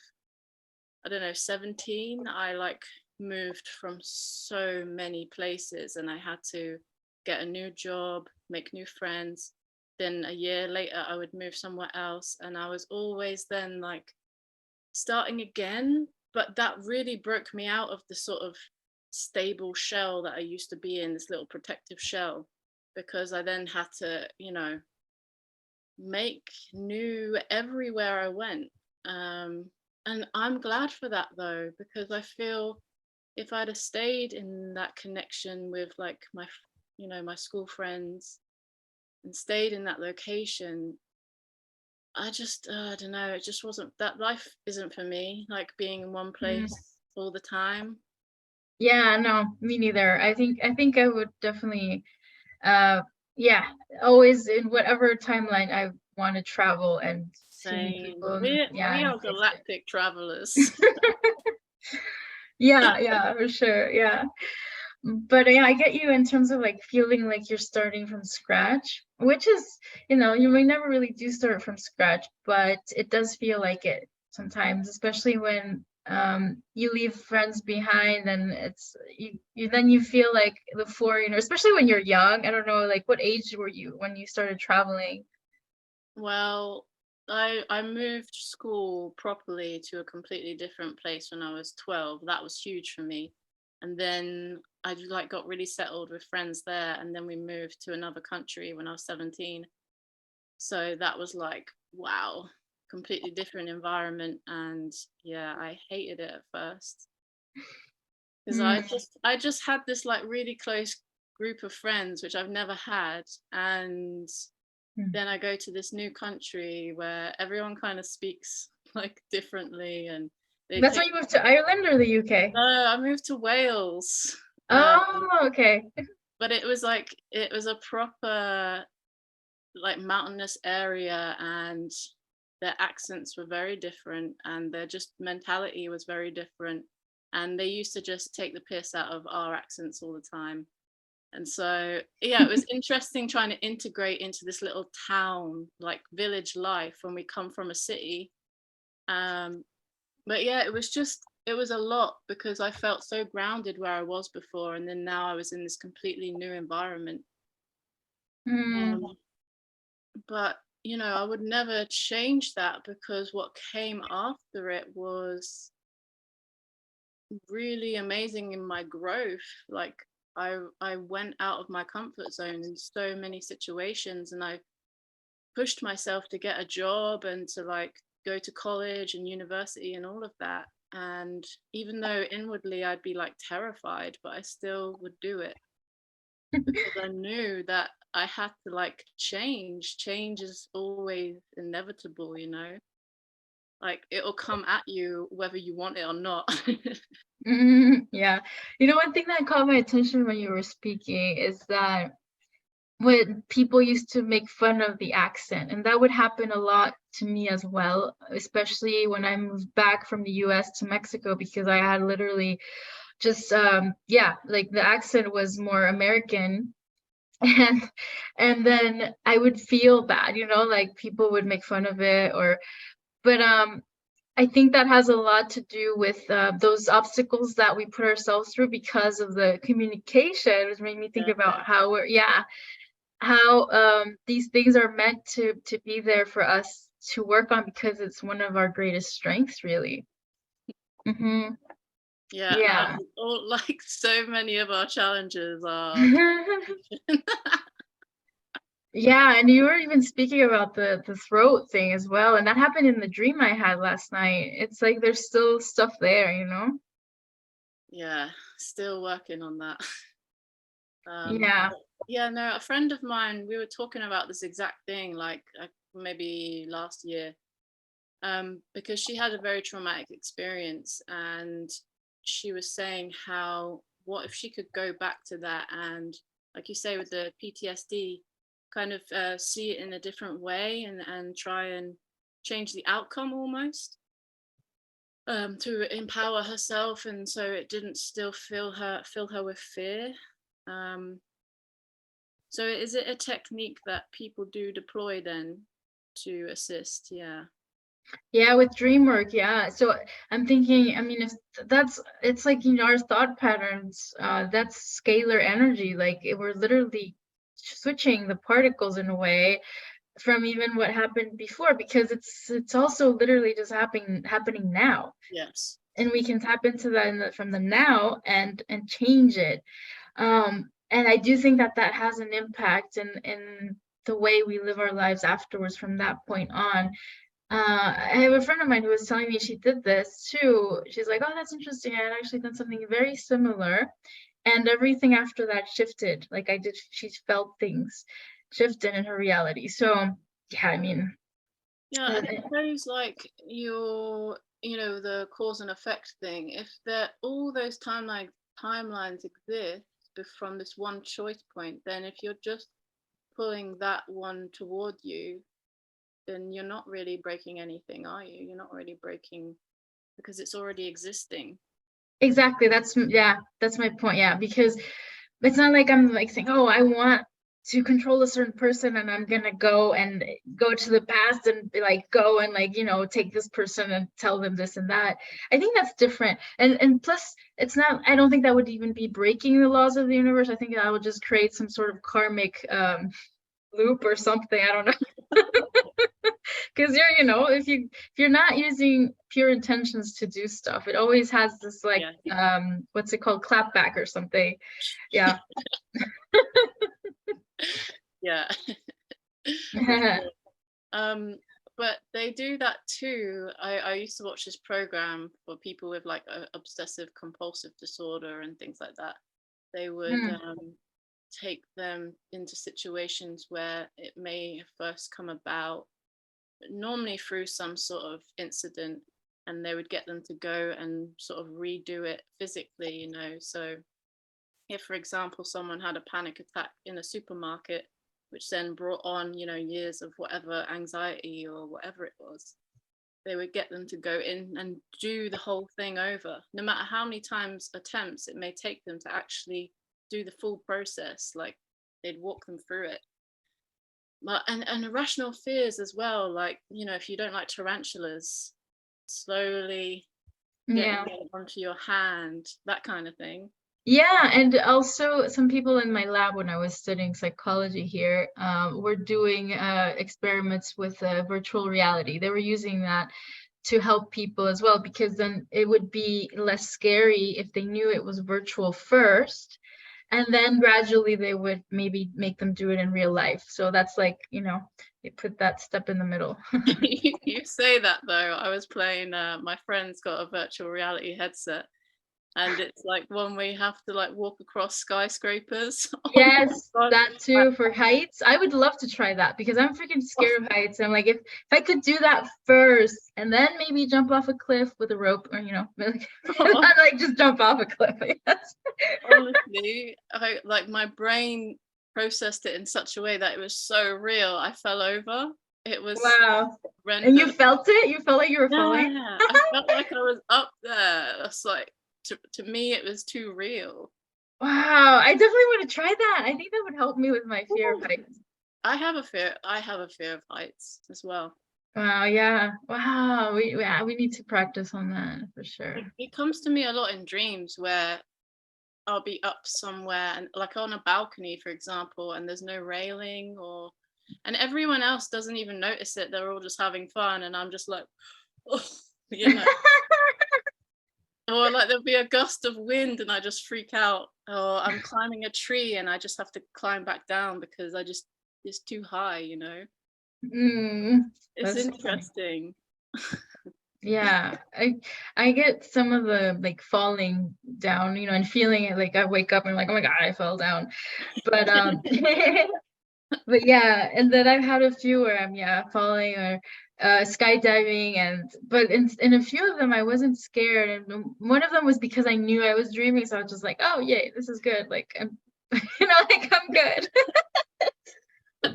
[SPEAKER 1] I don't know, 17, I like moved from so many places and I had to get a new job, make new friends. Then a year later, I would move somewhere else. And I was always then like starting again. But that really broke me out of the sort of stable shell that I used to be in, this little protective shell, because I then had to, make new everywhere I went. And I'm glad for that though, because I feel if I'd have stayed in that connection with like my school friends and stayed in that location, I just, I don't know, it just wasn't, that life isn't for me, like being in one
[SPEAKER 2] Mm,
[SPEAKER 1] place all the time.
[SPEAKER 2] yeah, no, me neither. I think I would definitely, uh yeah, always in whatever timeline I want to travel and see new
[SPEAKER 1] Same.
[SPEAKER 2] people, and
[SPEAKER 1] We
[SPEAKER 2] yeah, and
[SPEAKER 1] are
[SPEAKER 2] places.
[SPEAKER 1] galactic travelers.
[SPEAKER 2] Yeah, yeah, for sure. Yeah. But yeah, I get you in terms of like feeling like you're starting from scratch, which is, you may never really do start from scratch, but it does feel like it sometimes, especially when you leave friends behind, and then you feel like the foreigner, especially when you're young. I don't know, like, what age were you when you started traveling?
[SPEAKER 1] Well, I moved school properly to a completely different place when I was 12. That was huge for me. And then I like got really settled with friends there, and then we moved to another country when I was 17. So that was like, wow, completely different environment. And yeah, I hated it at first because I
[SPEAKER 2] Mm,
[SPEAKER 1] just I just had this like really close group of friends which I've never had. And
[SPEAKER 2] mm.
[SPEAKER 1] then I go to this new country where everyone kind of speaks like differently, and they
[SPEAKER 2] That's when
[SPEAKER 1] take.
[SPEAKER 2] you moved to Ireland or the UK?
[SPEAKER 1] I moved to Wales,
[SPEAKER 2] Oh, okay.
[SPEAKER 1] but it was a proper like mountainous area, and their accents were very different, and their just mentality was very different, and they used to just take the piss out of our accents all the time. And so, yeah, it was interesting trying to integrate into this little town, like village life when we come from a city. Um, but yeah, it was a lot because I felt so grounded where I was before. And then now I was in this completely new environment.
[SPEAKER 2] Mm,
[SPEAKER 1] Um, but, I would never change that because what came after it was really amazing in my growth. Like, I went out of my comfort zone in so many situations, and I pushed myself to get a job and to like go to college and university and all of that. And even though inwardly I'd be like terrified, but I still would do it because I knew that I had to like change. Change is always inevitable, you know? Like it'll come at you whether you want it or not.
[SPEAKER 2] Yeah. You know, one thing that caught my attention when you were speaking is that when people used to make fun of the accent, and that would happen a lot to me as well, especially when I moved back from the US to Mexico, because I had literally just yeah, like the accent was more American. and and then I would feel bad, you know, like people would make fun of it, or but I think that has a lot to do with those obstacles that we put ourselves through because of the communication, which made me think
[SPEAKER 1] Yeah.
[SPEAKER 2] about how we're, yeah, how these things are meant to be there for us to work on, because it's one of our greatest strengths, really. Hmm.
[SPEAKER 1] Yeah,
[SPEAKER 2] Yeah.
[SPEAKER 1] all like so many of our challenges are
[SPEAKER 2] Yeah, and you were even speaking about the throat thing as well, and that happened in the dream I had last night. It's like there's still stuff there, you know?
[SPEAKER 1] yeah, still working on that.
[SPEAKER 2] Yeah.
[SPEAKER 1] Yeah, no, a friend of mine, we were talking about this exact thing like maybe last year, because she had a very traumatic experience, and she was saying how what if she could go back to that and, like you say, with the PTSD, kind of see it in a different way and try and change the outcome almost, to empower herself, and so it didn't still fill her with fear. Um, so is it a technique that people do deploy then to assist? Yeah.
[SPEAKER 2] Yeah, with dream work, yeah. So I'm thinking, I mean, if that's, it's like, you know, our thought patterns, that's scalar energy. Like we're literally switching the particles in a way from even what happened before, because it's also literally just happening now.
[SPEAKER 1] Yes.
[SPEAKER 2] And we can tap into that from the now and change it. And I do think that that has an impact in the way we live our lives afterwards from that point on. I have a friend of mine who was telling me she did this too. She's like, "Oh, that's interesting. I had actually done something very similar, and everything after that shifted. Like I did, she felt things shifted in her reality." So, yeah, I mean,
[SPEAKER 1] Yeah,
[SPEAKER 2] uh,
[SPEAKER 1] and I suppose like the cause and effect thing, if there all those timelines exist from this one choice point, then if you're just pulling that one toward you, then you're not really breaking anything, are you? You're not really breaking because it's already existing.
[SPEAKER 2] exactly. Yeah, that's my point. Yeah, because it's not like I'm like saying, "Oh, I want to control a certain person and I'm gonna go to the past and be like go and like, you know, take this person and tell them this and that." I think that's different. And plus it's not, I don't think that would even be breaking the laws of the universe. I think that would just create some sort of karmic loop or something. I don't know. Because you're, you know, if you're not using pure intentions to do stuff, it always has this like
[SPEAKER 1] Yeah.
[SPEAKER 2] what's it called, clapback or something. Yeah.
[SPEAKER 1] Yeah. For sure. Um, but they do that too. I used to watch this program for people with like a obsessive compulsive disorder and things like that. They would
[SPEAKER 2] Hmm.
[SPEAKER 1] take them into situations where it may first come about, normally through some sort of incident, and they would get them to go and sort of redo it physically, you know. So if, for example, someone had a panic attack in a supermarket, which then brought on, years of whatever anxiety or whatever it was, they would get them to go in and do the whole thing over, no matter how many times attempts it may take them to actually do the full process. Like they'd walk them through it. But and irrational fears as well, like, if you don't like tarantulas, slowly getting
[SPEAKER 2] Yeah.
[SPEAKER 1] them onto your hand, that kind of thing.
[SPEAKER 2] Yeah, and also some people in my lab when I was studying psychology here were doing experiments with virtual reality. They were using that to help people as well, because then it would be less scary if they knew it was virtual first, and then gradually they would maybe make them do it in real life. So that's like, they put that step in the middle.
[SPEAKER 1] You say that though. I was playing. My friend's got a virtual reality headset, and it's like one where you have to like walk across skyscrapers. Oh my
[SPEAKER 2] Yes,
[SPEAKER 1] god!
[SPEAKER 2] that too for heights. I would love to try that because I'm freaking scared of heights. I'm like, if I could do that first and then maybe jump off a cliff with a rope, or like, not like just jump off a cliff. Yes.
[SPEAKER 1] Honestly, like my brain processed it in such a way that it was so real. I fell over. It was
[SPEAKER 2] Wow. And you
[SPEAKER 1] horrendous.
[SPEAKER 2] felt it? You felt like you were falling?
[SPEAKER 1] Yeah, I felt like I was up there. It's like to me, it was too real.
[SPEAKER 2] Wow. I definitely want to try that. I think that would help me with my fear of
[SPEAKER 1] Ooh.
[SPEAKER 2] heights.
[SPEAKER 1] I have a fear. I have a fear of heights as well.
[SPEAKER 2] Wow, yeah. Wow. We need to practice on that for
[SPEAKER 1] It,
[SPEAKER 2] sure.
[SPEAKER 1] it comes to me a lot in dreams where I'll be up somewhere and like on a balcony, for example, and there's no railing and everyone else doesn't even notice it. They're all just having fun, and I'm just like, oh, you know. Or like there'll be a gust of wind and I just freak out. Or I'm climbing a tree and I just have to climb back down because it's too high. It's
[SPEAKER 2] That's funny.
[SPEAKER 1] interesting.
[SPEAKER 2] Yeah, I get some of the like falling down, and feeling it like I wake up and I'm like, oh my God, I fell down. But but yeah, and then I've had a few where I'm falling or skydiving, but in a few of them I wasn't scared, and one of them was because I knew I was dreaming, so I was just like, oh yay, this is good. Like I'm like I'm good.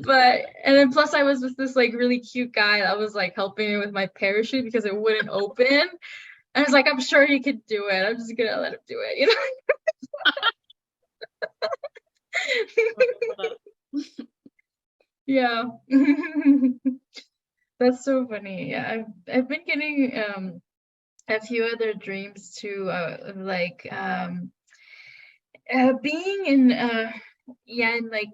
[SPEAKER 2] But and then plus I was with this like really cute guy that was like helping me with my parachute because it wouldn't open. And I was like, I'm sure he could do it. I'm just gonna let him do it, Yeah. That's so funny. Yeah, I've been getting a few other dreams too, of like being in in like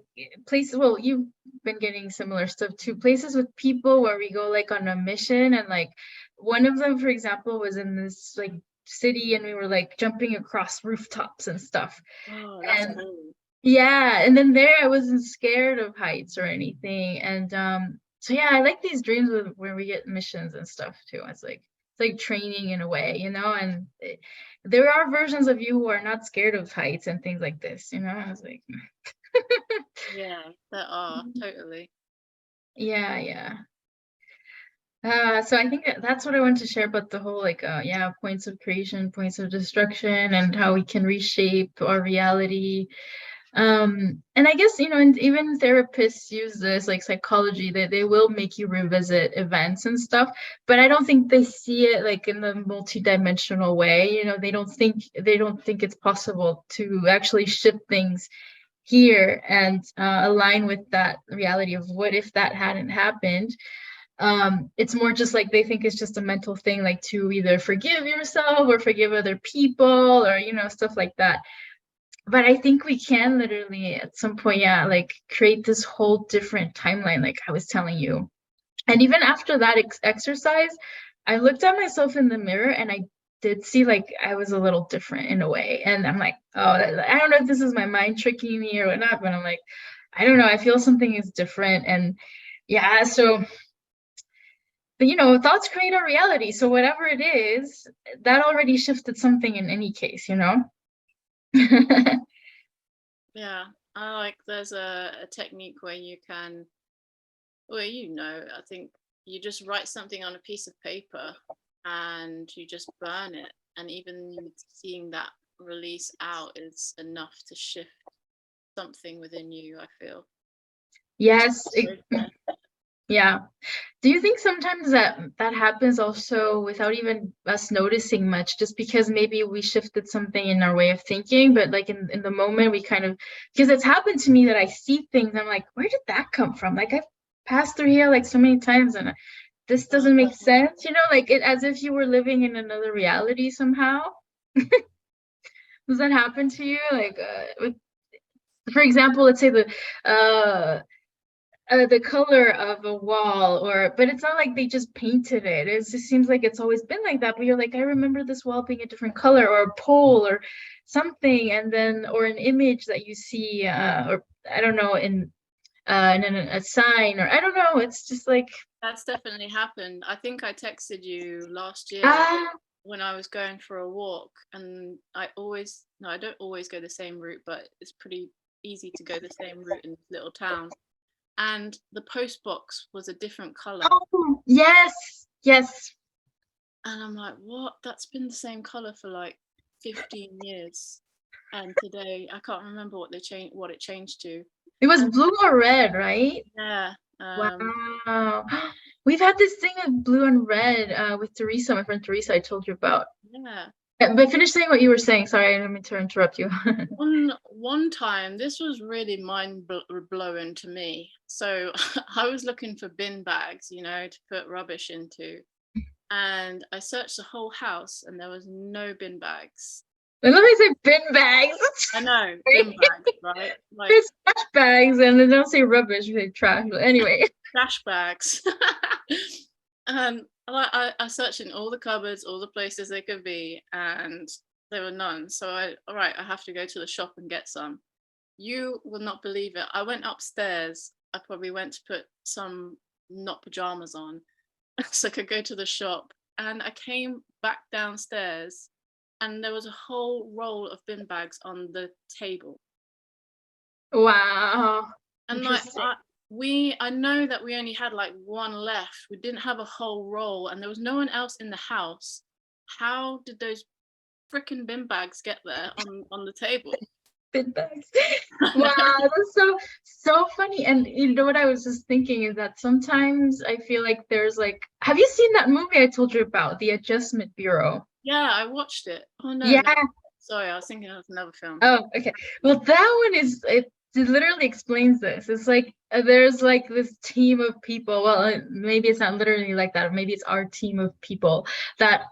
[SPEAKER 2] places. Well, you've been getting similar stuff too, places with people where we go like on a mission, and like one of them, for example, was in this like city, and we were like jumping across rooftops and stuff.
[SPEAKER 1] Oh, that's
[SPEAKER 2] And
[SPEAKER 1] cool.
[SPEAKER 2] yeah, and then there I wasn't scared of heights or anything. And so yeah, I like these dreams where we get missions and stuff too. It's like training in a way, and there are versions of you who are not scared of heights and things like this. I was like,
[SPEAKER 1] Yeah, there are totally.
[SPEAKER 2] yeah, yeah. So I think that's what I want to share about the whole like points of creation, points of destruction, and how we can reshape our reality. And I guess, and even therapists use this, like psychology, that they will make you revisit events and stuff, but I don't think they see it like in the multidimensional way. They don't think it's possible to actually shift things here and align with that reality of what if that hadn't happened. It's more just like they think it's just a mental thing, like to either forgive yourself or forgive other people, or stuff like that. But I think we can literally at some point, like create this whole different timeline, like I was telling you. And even after that exercise, I looked at myself in the mirror and I did see like I was a little different in a way. And I'm like, oh, I don't know if this is my mind tricking me or whatnot, but I'm like, I don't know. I feel something is different. And yeah, so, but thoughts create our reality. So whatever it is, that already shifted something in any case.
[SPEAKER 1] Yeah, I like there's a technique where you can, well, I think you just write something on a piece of paper and you just burn it. And even seeing that release out is enough to shift something within you, I feel. Just
[SPEAKER 2] Yes,
[SPEAKER 1] process.
[SPEAKER 2] yeah. Do you think sometimes that happens also without even us noticing much, just because maybe we shifted something in our way of thinking, but like in the moment we kind of, because it's happened to me that I see things, I'm like, where did that come from? Like I've passed through here like so many times, and this doesn't make
[SPEAKER 1] Uh,
[SPEAKER 2] sense, like it as if you were living in another reality somehow. Does that happen to you? Like, for example, let's say the color of a wall, but it's not like they just painted it. It just seems like it's always been like that, but you're like, I remember this wall being a different color, or a pole or something, and then or an image that you see, or I don't know, in a sign, or I don't know. It's just like,
[SPEAKER 1] That's definitely happened. I think I texted you last year
[SPEAKER 2] ah,
[SPEAKER 1] when I was going for a walk, and I always, no, I don't always go the same route, but it's pretty easy to go the same route in this little town. And the post box was a different color.
[SPEAKER 2] oh, yes, yes.
[SPEAKER 1] And I'm like, what? That's been the same color for like 15 years. And today I can't remember what it changed to.
[SPEAKER 2] It was
[SPEAKER 1] And
[SPEAKER 2] blue or red, right?
[SPEAKER 1] yeah,
[SPEAKER 2] Wow. We've had this thing of blue and red with Teresa, my friend Teresa, I told you about.
[SPEAKER 1] yeah.
[SPEAKER 2] Yeah, but finish saying what you were saying. Sorry, I didn't mean to interrupt you.
[SPEAKER 1] One time, this was really blowing to me. So I was looking for bin bags, to put rubbish into, and I searched the whole house, and there was no bin bags.
[SPEAKER 2] And let me say bin bags.
[SPEAKER 1] I know, bin bags, right? Like
[SPEAKER 2] There's trash bags, and they don't say rubbish, they say trash. But anyway.
[SPEAKER 1] trash bags. And I searched in all the cupboards, all the places they could be, and there were none. So all right, I have to go to the shop and get some. You will not believe it. I went upstairs. I probably went to put some not pajamas on so I could go to the shop. And I came back downstairs and there was a whole roll of bin bags on the table.
[SPEAKER 2] Wow.
[SPEAKER 1] And like
[SPEAKER 2] Interesting.
[SPEAKER 1] I know that we only had like one left. We didn't have a whole roll and there was no one else in the house. How did those freaking bin bags get there on the table?
[SPEAKER 2] Bin bags. Wow, that's so funny. And you know what I was just thinking is that sometimes I feel like there's like, have you seen that movie I told you about, The Adjustment Bureau?
[SPEAKER 1] Yeah, I watched it. Oh no,
[SPEAKER 2] Yeah.
[SPEAKER 1] no. Sorry, I was thinking of another film.
[SPEAKER 2] Oh, okay. Well, that one is it literally explains this. It's like there's like this team of people. Well, maybe it's not literally like that. Maybe it's our team of people that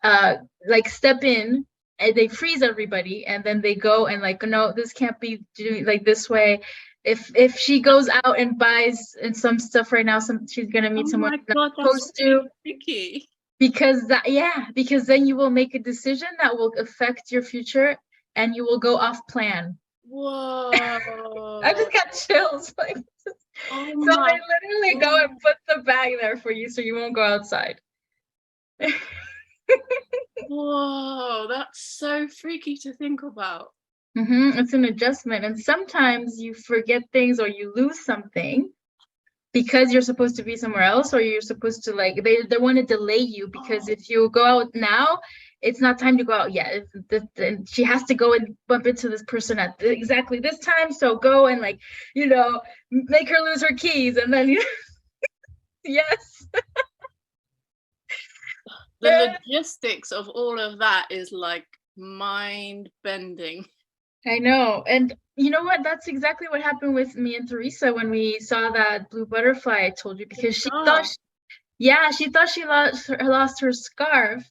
[SPEAKER 2] like step in and they freeze everybody, and then they go and like, no, this can't be doing like this way. If she goes out and buys and some stuff right now, she's gonna meet
[SPEAKER 1] Oh
[SPEAKER 2] someone
[SPEAKER 1] my
[SPEAKER 2] she's not
[SPEAKER 1] God, that's
[SPEAKER 2] supposed
[SPEAKER 1] really
[SPEAKER 2] to,
[SPEAKER 1] tricky.
[SPEAKER 2] because that, yeah, because then you will make a decision that will affect your future, and you will go off plan. I
[SPEAKER 1] Whoa.
[SPEAKER 2] just got chills. Like,
[SPEAKER 1] Oh
[SPEAKER 2] so
[SPEAKER 1] my
[SPEAKER 2] they literally go and
[SPEAKER 1] God.
[SPEAKER 2] put the bag there for you so you won't go outside.
[SPEAKER 1] Whoa, that's so freaky to think about.
[SPEAKER 2] It's an adjustment. And sometimes you forget things or you lose something because you're supposed to be somewhere else, or you're supposed to like they want to delay you, because
[SPEAKER 1] Oh,
[SPEAKER 2] if you go out now, it's not time to go out yet. She has to go and bump into this person at exactly this time, so go and like, make her lose her keys, and then yes.
[SPEAKER 1] the logistics of all of that is like mind bending.
[SPEAKER 2] I know. And you know what? That's exactly what happened with me and Teresa when we saw that blue butterfly I told you,
[SPEAKER 1] The
[SPEAKER 2] because
[SPEAKER 1] scarf.
[SPEAKER 2] she thought she lost her scarf.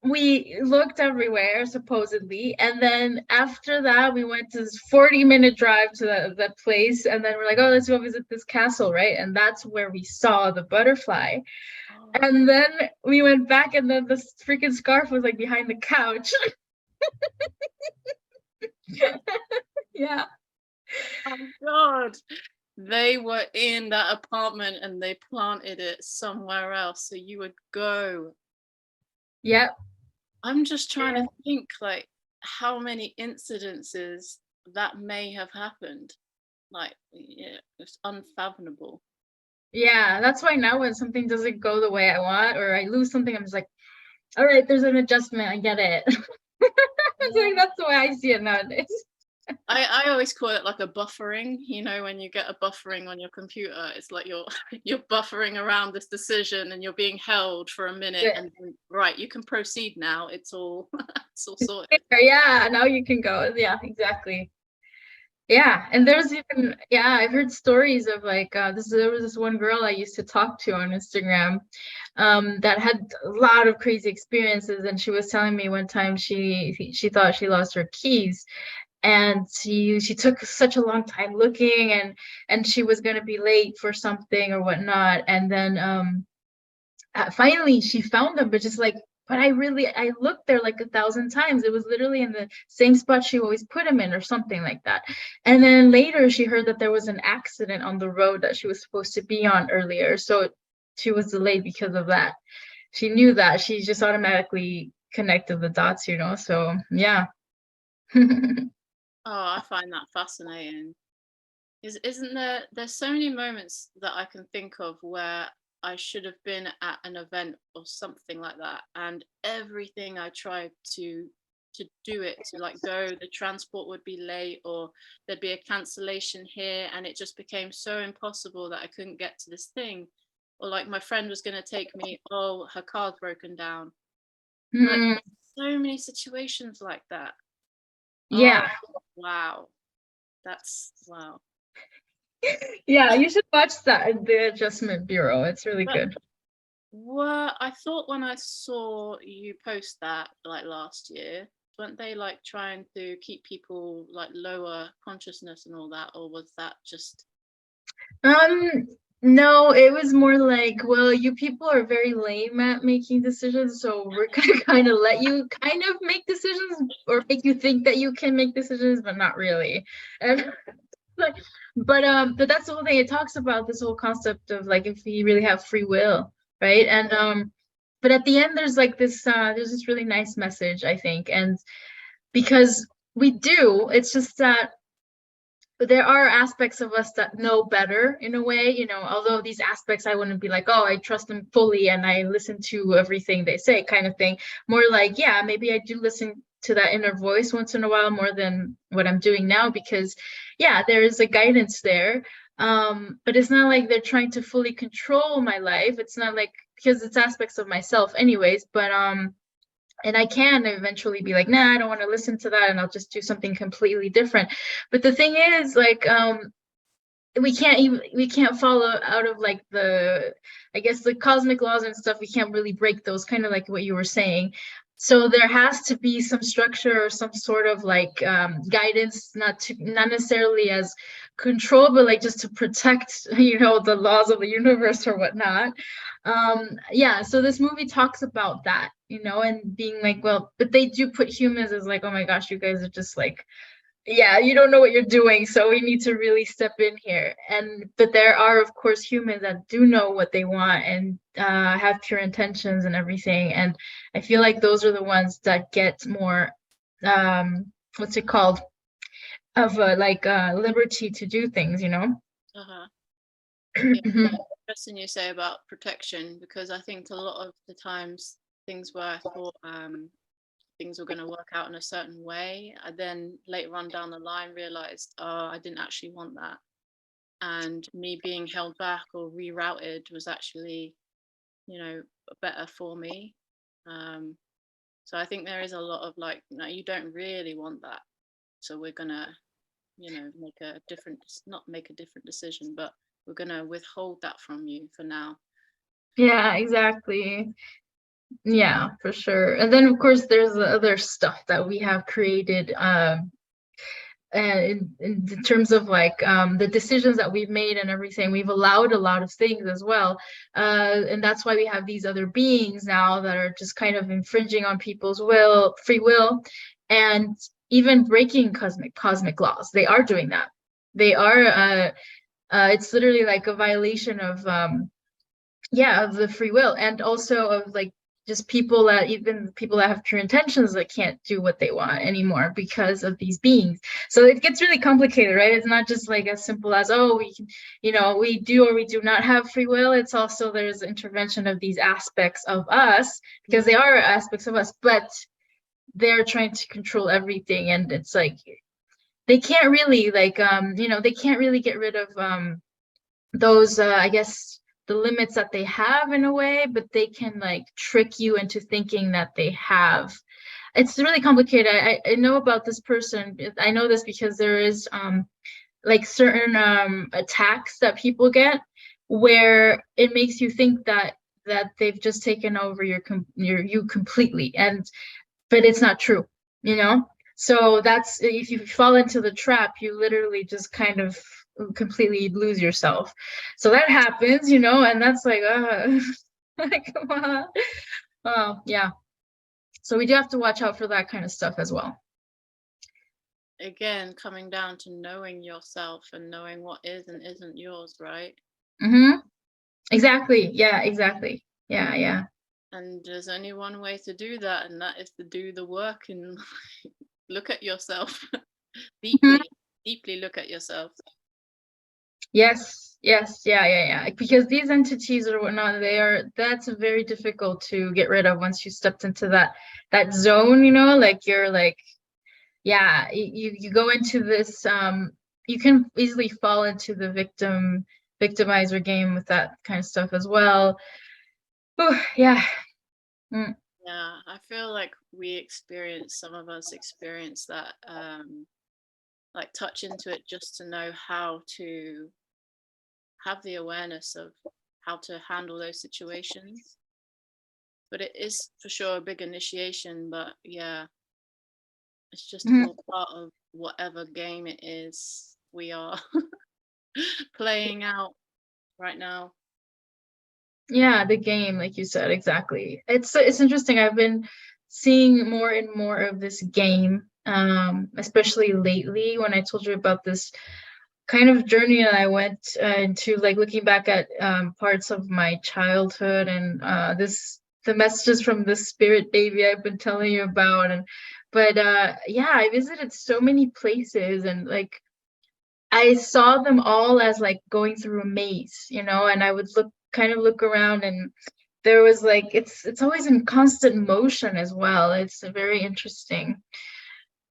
[SPEAKER 2] We looked everywhere, supposedly. And then after that, we went to this 40-minute drive to that place. And then we're like, oh, let's go visit this castle, right? And that's where we saw the butterfly.
[SPEAKER 1] Oh
[SPEAKER 2] And then we went back, and then the freaking scarf was like behind the couch. Yeah.
[SPEAKER 1] my God. They were in that apartment and they planted it somewhere else so you would go.
[SPEAKER 2] Yep.
[SPEAKER 1] I'm just trying to think like how many incidences that may have happened. Like, yeah, it's unfathomable.
[SPEAKER 2] Yeah, that's why now when something doesn't go the way I want, or I lose something, I'm just like, all right, there's an adjustment. I get it. It's like,
[SPEAKER 1] Yeah.
[SPEAKER 2] that's the way I see it nowadays.
[SPEAKER 1] I always call it like a buffering, when you get a buffering on your computer, it's like you're you're buffering around this decision and you're being held for a minute
[SPEAKER 2] But
[SPEAKER 1] and then, right, you can proceed now. It's all it's all sorted.
[SPEAKER 2] yeah, now you can go. Yeah, exactly. Yeah, and there's even, yeah, I've heard stories of like there was this one girl I used to talk to on Instagram, that had a lot of crazy experiences, and she was telling me one time she thought she lost her keys, and she took such a long time looking, and she was going to be late for something or whatnot, and then finally she found them, but just like but I looked there like 1,000 times. It was literally in the same spot she always put him in or something like that. And then later she heard that there was an accident on the road that she was supposed to be on earlier. So she was delayed because of that. She knew that. She just automatically connected the dots, you know? So yeah.
[SPEAKER 1] Oh, I find that fascinating. Isn't there's so many moments that I can think of where I should have been at an event or something like that, and everything I tried to do it to like go, the transport would be late or there'd be a cancellation here, and it just became so impossible that I couldn't get to this thing. Or like my friend was going to take me, oh, her car's broken down. Like
[SPEAKER 2] Hmm.
[SPEAKER 1] so many situations like that. Oh,
[SPEAKER 2] Yeah.
[SPEAKER 1] wow. That's wow.
[SPEAKER 2] Yeah, you should watch that, The Adjustment Bureau. It's really
[SPEAKER 1] But
[SPEAKER 2] good.
[SPEAKER 1] I thought when I saw you post that like last year, weren't they like trying to keep people like lower consciousness and all that, or was that just
[SPEAKER 2] Um, no, it was more like, well, you people are very lame at making decisions, so we're gonna kind of let you kind of make decisions or make you think that you can make decisions, but not really. And like, but that's the whole thing. It talks about this whole concept of like if we really have free will, right? And but at the end there's this really nice message, I think, and because we do, it's just that there are aspects of us that know better in a way, you know, although these aspects I wouldn't be like, oh, I trust them fully and I listen to everything they say kind of thing. More like, yeah, maybe I do listen to that inner voice once in a while more than what I'm doing now because yeah, there is a guidance there. But it's not like they're trying to fully control my life. It's not like because it's aspects of myself anyways, but and I can eventually be like, nah, I don't want to listen to that, and I'll just do something completely different. But the thing is, like, we can't follow out of like the, I guess, the cosmic laws and stuff. We can't really break those, kind of like what you were saying. So there has to be some structure or some sort of like guidance, not necessarily as control, but like just to protect, you know, the laws of the universe or whatnot. Yeah, so this movie talks about that, you know, and being like, well, but they do put humans as like, oh my gosh, you guys are just like, yeah, you don't know what you're doing, so we need to really step in here. And but there are of course humans that do know what they want and have pure intentions and everything, and I feel like those are the ones that get more what's it called, of like liberty to do things, you know.
[SPEAKER 1] uh-huh. Yeah, interesting you say about protection because I think a lot of the times things where I thought things were going to work out in a certain way, I then later on down the line realized, oh, I didn't actually want that. And me being held back or rerouted was actually, you know, better for me. Um, so I think there is a lot of like, no, you don't really want that. So we're going to, you know, make a different, not make a different decision, but we're going to withhold that from you for now.
[SPEAKER 2] Yeah, exactly. Yeah, for sure. And then of course there's the other stuff that we have created in terms of like the decisions that we've made and everything. We've allowed a lot of things as well, and that's why we have these other beings now that are just kind of infringing on people's free will, and even breaking cosmic laws. They are doing that. They are it's literally like a violation of yeah, of the free will, and also of like just people that, even people that have pure intentions, that can't do what they want anymore because of these beings. So it gets really complicated, right? It's not just like as simple as, oh, we can, you know, we do or we do not have free will. It's also there's intervention of these aspects of us because they are aspects of us, but they're trying to control everything, and it's like they can't really like you know, they can't really get rid of those I guess the limits that they have in a way, but they can like trick you into thinking that they have. It's really complicated. I know about this person. I know this because there is like certain attacks that people get where it makes you think that they've just taken over your you completely, and but it's not true, you know. So that's, if you fall into the trap, you literally just kind of completely lose yourself. So that happens, you know, and that's like like come on. Oh yeah. So we do have to watch out for that kind of stuff as well.
[SPEAKER 1] Again, coming down to knowing yourself and knowing what is and isn't yours, right?
[SPEAKER 2] Mm-hmm. Exactly. Yeah, exactly. Yeah, yeah.
[SPEAKER 1] And there's only one way to do that, and that is to do the work and look at yourself
[SPEAKER 2] Mhm.
[SPEAKER 1] deeply, deeply look at yourself.
[SPEAKER 2] Yes, yes, yeah, yeah, yeah. Because these entities or whatnot, that's very difficult to get rid of once you stepped into that zone, like you're like, yeah, you go into this, you can easily fall into the victimizer game with that kind of stuff as well. Ooh, yeah. Mm,
[SPEAKER 1] Yeah, I feel like some of us experience that, like touch into it just to know how to have the awareness of how to handle those situations. But it is for sure a big initiation. But yeah, it's just
[SPEAKER 2] mhm.
[SPEAKER 1] all part of whatever game it is we are playing out right now.
[SPEAKER 2] Yeah, the game, like you said, exactly. It's interesting. I've been seeing more and more of this game, especially lately when I told you about this kind of journey that I went into, like looking back at parts of my childhood and the messages from this spirit baby I've been telling you about. And but yeah, I visited so many places, and like I saw them all as like going through a maze, and I would look around, and there was like it's always in constant motion as well. It's very interesting.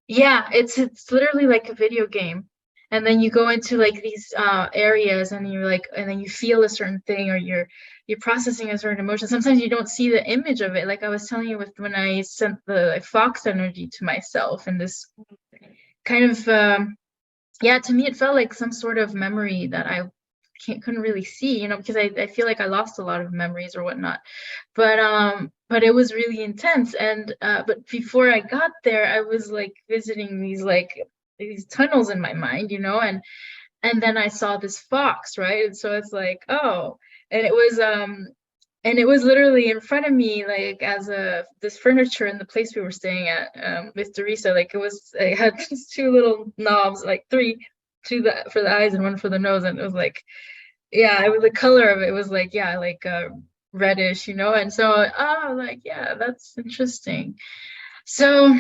[SPEAKER 2] Yeah, it's literally like a video game. And then you go into like these areas, and then you feel a certain thing, or you're processing a certain emotion. Sometimes you don't see the image of it. Like I was telling you with when I sent the like, fox energy to myself, and this kind of yeah, to me it felt like some sort of memory that I couldn't really see, because I feel like I lost a lot of memories or whatnot. But it was really intense. And but before I got there, I was like visiting these tunnels in my mind, and then I saw this fox, right? And so it's like, oh, and it was literally in front of me, like as a this furniture in the place we were staying at, with Teresa. Like it had just two little knobs, like three, two for the eyes and one for the nose, and it was like, yeah, it was the color of it was like, yeah, like reddish, and so like, yeah, that's interesting. So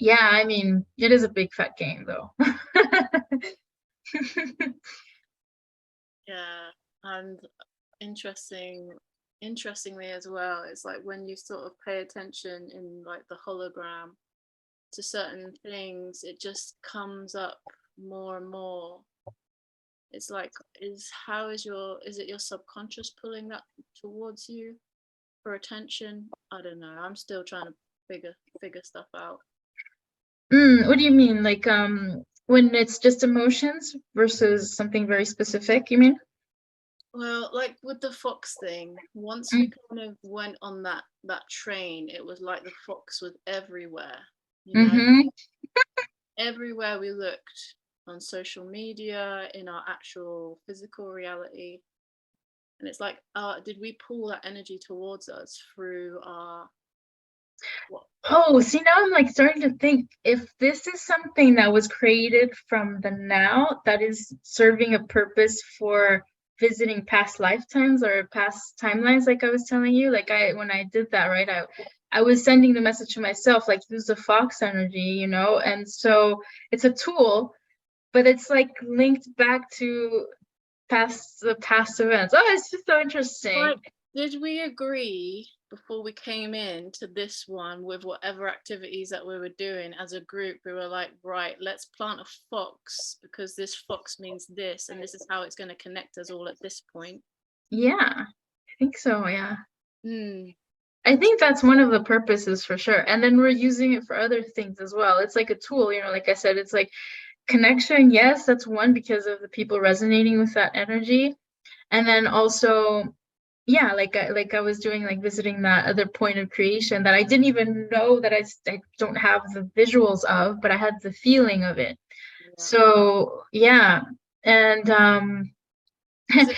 [SPEAKER 2] yeah, I mean, it is a big fat game though.
[SPEAKER 1] Yeah, and interestingly as well, it's like when you sort of pay attention in like the hologram to certain things, it just comes up more and more. It's like, is it your subconscious pulling that towards you for attention? I don't know. I'm still trying to figure stuff out.
[SPEAKER 2] What do you mean? Like when it's just emotions versus something very specific, you mean?
[SPEAKER 1] Well, like with the fox thing, once we
[SPEAKER 2] Mm,
[SPEAKER 1] kind of went on that train, it was like the fox was everywhere, you know,
[SPEAKER 2] mm-hmm.
[SPEAKER 1] everywhere we looked, on social media, in our actual physical reality. And it's like, did we pull that energy towards us through our what?
[SPEAKER 2] Oh, see, now I'm like starting to think if this is something that was created from the now that is serving a purpose for visiting past lifetimes or past timelines, like I was telling you, like when I did that, right, I was sending the message to myself, like use the fox energy, and so it's a tool, but it's like linked back to the past events. Oh, it's just so interesting.
[SPEAKER 1] Like, did we agree before we came in to this one with whatever activities that we were doing as a group? We were like, right, let's plant a fox because this fox means this, and this is how it's going to connect us all at this point.
[SPEAKER 2] Yeah, I think so, yeah.
[SPEAKER 1] Hmm.
[SPEAKER 2] I think that's one of the purposes for sure. And then we're using it for other things as well. It's like a tool, like I said, it's like connection. Yes, that's one because of the people resonating with that energy. And then also, yeah, like I was doing, like visiting that other point of creation that I didn't even know that I don't have the visuals of, but I had the feeling of it.
[SPEAKER 1] Yeah.
[SPEAKER 2] So yeah. And
[SPEAKER 1] Is it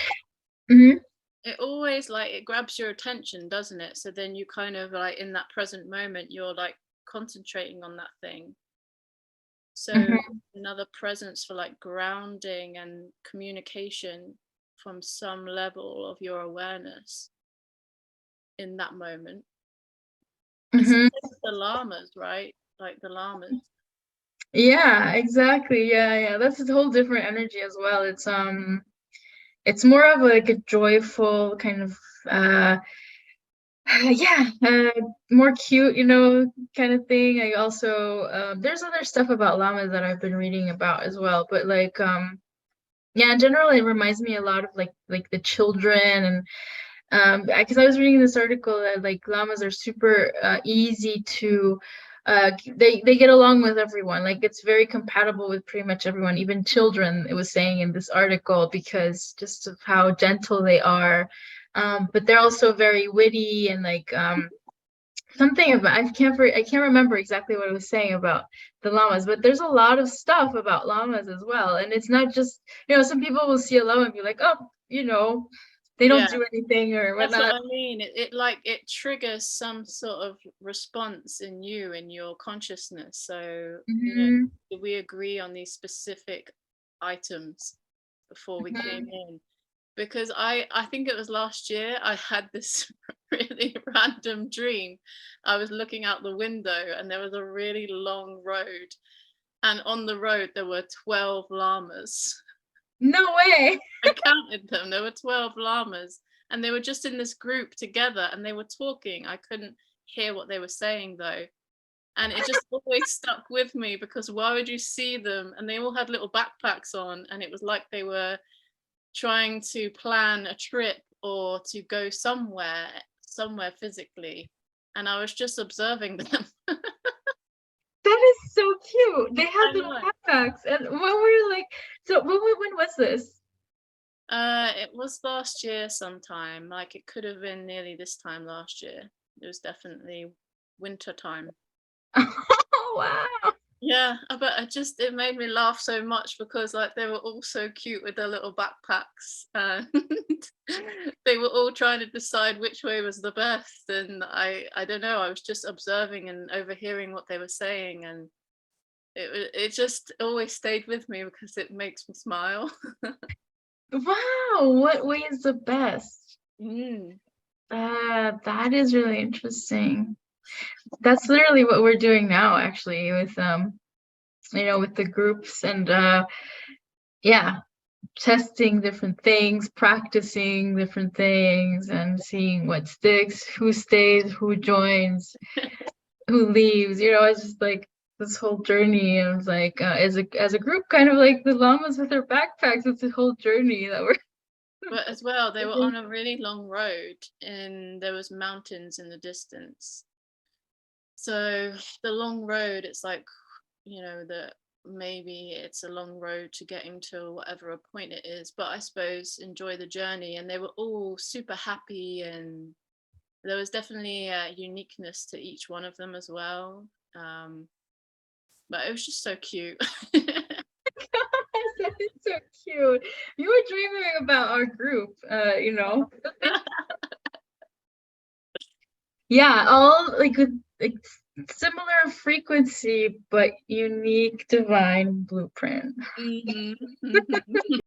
[SPEAKER 2] mhm.
[SPEAKER 1] it always like it grabs your attention, doesn't it? So then you kind of like in that present moment, you're like concentrating on that thing. So
[SPEAKER 2] Mhm,
[SPEAKER 1] another presence for like grounding and communication from some level of your awareness in that moment. And same
[SPEAKER 2] mhm.
[SPEAKER 1] with the llamas, right? Like the llamas.
[SPEAKER 2] Yeah, exactly. Yeah, yeah. That's a whole different energy as well. It's more of like a joyful kind of uh yeah, more cute, kind of thing. I also there's other stuff about llamas that I've been reading about as well, but like yeah, in general it reminds me a lot of like the children and because I was reading this article that like llamas are super easy to they get along with everyone. Like it's very compatible with pretty much everyone, even children, it was saying in this article, because just of how gentle they are. But they're also very witty and like something about I can't remember exactly what I was saying about the llamas, but there's a lot of stuff about llamas as well. And it's not just, some people will see a llama and be like, oh, they don't
[SPEAKER 1] Yeah,
[SPEAKER 2] do anything or
[SPEAKER 1] that's what
[SPEAKER 2] whatnot.
[SPEAKER 1] I mean. It like it triggers some sort of response in you in your consciousness. So,
[SPEAKER 2] Hmm.
[SPEAKER 1] we agree on these specific items before we came
[SPEAKER 2] Hmm.
[SPEAKER 1] in. Because I think it was last year I had this really random dream. I was looking out the window and there was a really long road, and on the road there were 12 llamas.
[SPEAKER 2] No way.
[SPEAKER 1] I counted them. There were 12 llamas, and they were just in this group together and they were talking. I couldn't hear what they were saying though. And it just always stuck with me because why would you see them? And they all had little backpacks on, and it was like they were trying to plan a trip or to go somewhere physically. And I was just observing them.
[SPEAKER 2] That is so cute. They have
[SPEAKER 1] I
[SPEAKER 2] little
[SPEAKER 1] know.
[SPEAKER 2] backpacks. And when were like, so when was this?
[SPEAKER 1] It was last year sometime. Like it could have been nearly this time last year. It was definitely winter time.
[SPEAKER 2] Oh, wow.
[SPEAKER 1] Yeah, but it made me laugh so much because like they were all so cute with their little backpacks, and they were all trying to decide which way was the best. And I don't know, I was just observing and overhearing what they were saying, and it just always stayed with me because it makes me smile.
[SPEAKER 2] Wow, what way is the best?
[SPEAKER 1] Mm.
[SPEAKER 2] That is really interesting. That's literally what we're doing now, actually, with with the groups and yeah, testing different things, practicing different things, and seeing what sticks, who stays, who joins, who leaves. It's just like this whole journey of like as a group, kind of like the llamas with their backpacks. It's a whole journey that we're
[SPEAKER 1] But as well, they were
[SPEAKER 2] taking.
[SPEAKER 1] on a really long road and there was mountains in the distance. So the long road, it's like, that maybe it's a long road to getting to whatever a point it is, but I suppose enjoy the journey. And they were all super happy, and there was definitely a uniqueness to each one of them as well. Um, but it was just so cute.
[SPEAKER 2] That is so cute. You were dreaming about our group, Yeah, all like with like similar frequency, but unique divine blueprint.
[SPEAKER 1] Mhm, mhm.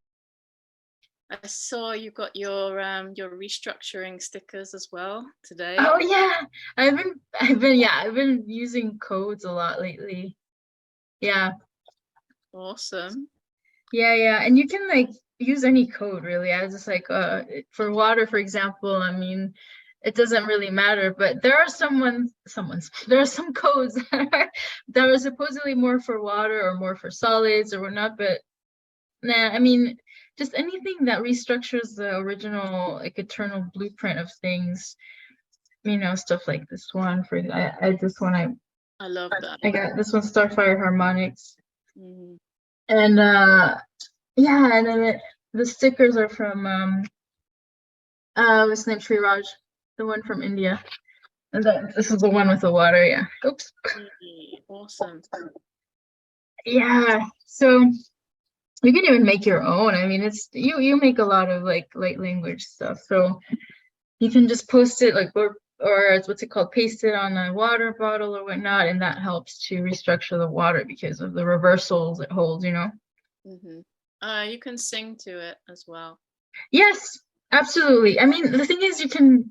[SPEAKER 1] I saw you got your restructuring stickers as well today.
[SPEAKER 2] Oh yeah, I've been using codes a lot lately. Yeah,
[SPEAKER 1] Awesome.
[SPEAKER 2] yeah, yeah, and you can like use any code really. I was just like, for water, for example. I mean, it doesn't really matter, but there are there are some codes that are supposedly more for water or more for solids or whatnot, but nah, I mean, just anything that restructures the original, like, eternal blueprint of things, stuff like this one. This one,
[SPEAKER 1] I love that.
[SPEAKER 2] I got this one, Starfire Harmonics.
[SPEAKER 1] Mhm.
[SPEAKER 2] And yeah, and then the stickers are from, what's the name, Sri Raj, the one from India. And then this is the one with the water, yeah. Oops.
[SPEAKER 1] Yay, awesome.
[SPEAKER 2] Yeah, so You can even make your own. I mean, it's you make a lot of like light language stuff, so you can just post it like or it's what's it called, paste it on a water bottle or whatnot, and that helps to restructure the water because of the reversals it holds, you know?
[SPEAKER 1] Hmm. You can sing to it as well.
[SPEAKER 2] Yes, absolutely. I mean, the thing is, you can.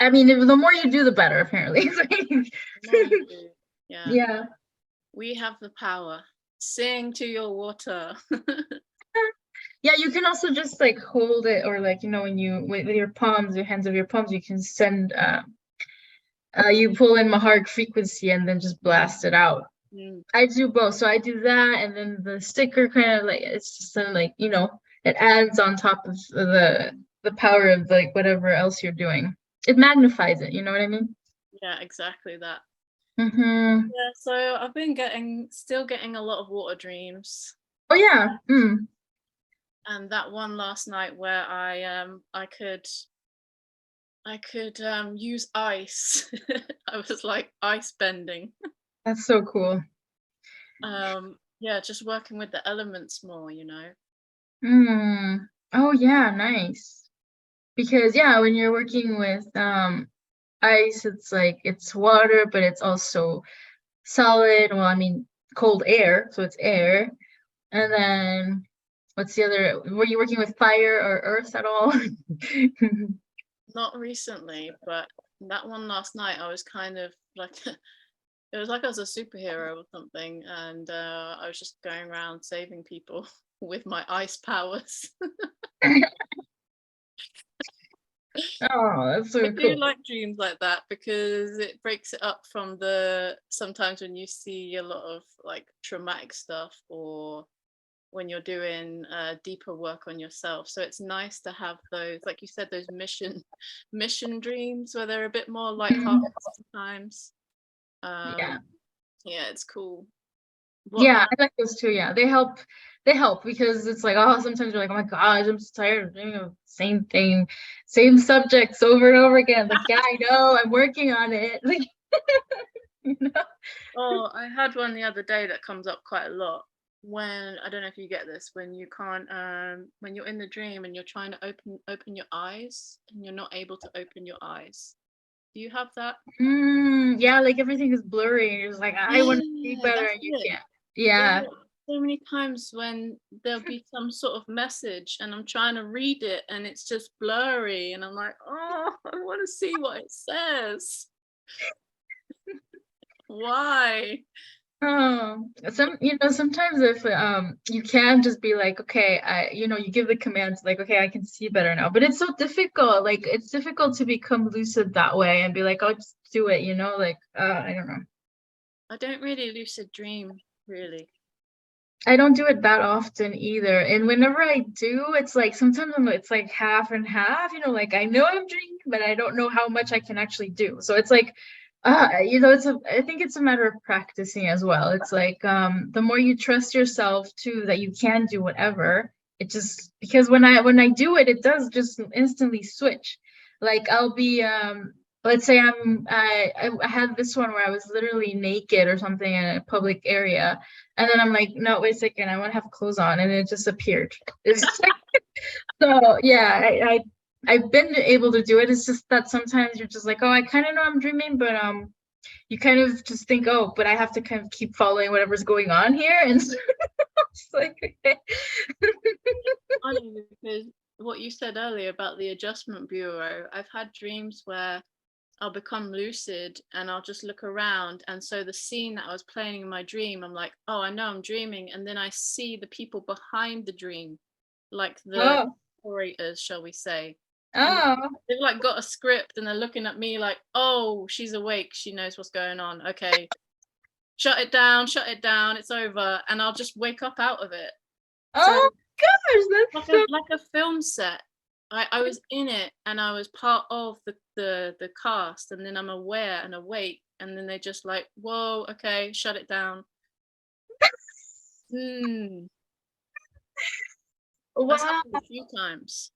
[SPEAKER 2] I mean, the more you do, the better. Apparently,
[SPEAKER 1] The more you do, yeah.
[SPEAKER 2] yeah.
[SPEAKER 1] We have the power. Sing to your water.
[SPEAKER 2] Yeah, you can also just like hold it, or like, you know, when you with your palms, your hands of your palms, you can send you pull in Maharic frequency and then just blast it out.
[SPEAKER 1] Mm.
[SPEAKER 2] I do both. So I do that, and then the sticker kind of like it's just like, you know, it adds on top of the power of like whatever else you're doing. It magnifies it, you know what I mean?
[SPEAKER 1] Yeah, exactly that.
[SPEAKER 2] Mm-hmm.
[SPEAKER 1] Yeah, so I've been still getting a lot of water dreams.
[SPEAKER 2] Oh yeah. Mm.
[SPEAKER 1] And that one last night where I could use ice. I was like ice bending.
[SPEAKER 2] That's so cool.
[SPEAKER 1] Yeah, just working with the elements more, you know.
[SPEAKER 2] Mm. Oh yeah, nice. Because yeah, when you're working with ice, it's like it's water, but it's also solid. Well, I mean, cold air, so it's air. And then what's the other? Were you working with fire or earth at all?
[SPEAKER 1] Not recently, but that one last night I was kind of like it was like I was a superhero or something, and I was just going around saving people with my ice powers.
[SPEAKER 2] Oh, that's
[SPEAKER 1] I
[SPEAKER 2] so
[SPEAKER 1] do
[SPEAKER 2] cool.
[SPEAKER 1] like dreams like that because it breaks it up from the sometimes when you see a lot of like traumatic stuff or when you're doing deeper work on yourself. So it's nice to have those, like you said, those mission dreams where they're a bit more lighthearted
[SPEAKER 2] Mhm.
[SPEAKER 1] sometimes.
[SPEAKER 2] Yeah.
[SPEAKER 1] Um, yeah, it's cool. What
[SPEAKER 2] Yeah, I like those too. Yeah, they help. They help because it's like, oh, sometimes you're like, oh my gosh, I'm so tired of doing the same thing, same subjects over and over again. Like, yeah, I know, I'm working on it. Like, you know?
[SPEAKER 1] Oh, I had one the other day that comes up quite a lot when I don't know if you get this when you can't when you're in the dream and you're trying to open your eyes and you're not able to open your eyes. Do you have that?
[SPEAKER 2] Yeah, like everything is blurry, and you're just like, I want to see
[SPEAKER 1] Yeah,
[SPEAKER 2] better,
[SPEAKER 1] that's
[SPEAKER 2] and you
[SPEAKER 1] it.
[SPEAKER 2] can't.
[SPEAKER 1] There
[SPEAKER 2] Yeah.
[SPEAKER 1] are so many times when there'll be some sort of message and I'm trying to read it and it's just blurry and I'm like, oh, I want to see what it says. Why?
[SPEAKER 2] Sometimes if you can just be like, okay, you give the commands like, okay, I can see better now. But it's so difficult. Like it's difficult to become lucid that way and be like, oh, just do it, like I don't know.
[SPEAKER 1] I don't really lucid dream, really.
[SPEAKER 2] I don't do it that often either. And whenever I do, it's like sometimes it's like half and half, like I know I'm dreaming, but I don't know how much I can actually do. So it's like, I think it's a matter of practicing as well. It's like the more you trust yourself too that you can do whatever, it just because when I do it, it does just instantly switch. Like I'll be let's say I had this one where I was literally naked or something in a public area, and then I'm like, no, wait a second, I want to have clothes on, and it just appeared. It's just like, so yeah, I've been able to do it. It's just that sometimes you're just like, oh, I kind of know I'm dreaming, but you kind of just think, oh, but I have to kind of keep following whatever's going on here, and so it's like, okay.
[SPEAKER 1] Funny because what you said earlier about the adjustment bureau, I've had dreams where I'll become lucid and I'll just look around. And so the scene that I was playing in my dream, I'm like, oh, I know I'm dreaming. And then I see the people behind the dream, like the
[SPEAKER 2] Oh,
[SPEAKER 1] operators, shall we say. And
[SPEAKER 2] oh,
[SPEAKER 1] they've like got a script and they're looking at me like, oh, she's awake. She knows what's going on. Okay, shut it down. It's over. And I'll just wake up out of it. So
[SPEAKER 2] oh gosh,
[SPEAKER 1] like
[SPEAKER 2] that's
[SPEAKER 1] a
[SPEAKER 2] so.
[SPEAKER 1] like a film set. I was in it and I was part of the cast and then I'm aware and awake and then they just like, whoa, okay, shut it down. Hmm. That's
[SPEAKER 2] Wow.
[SPEAKER 1] happened a few times.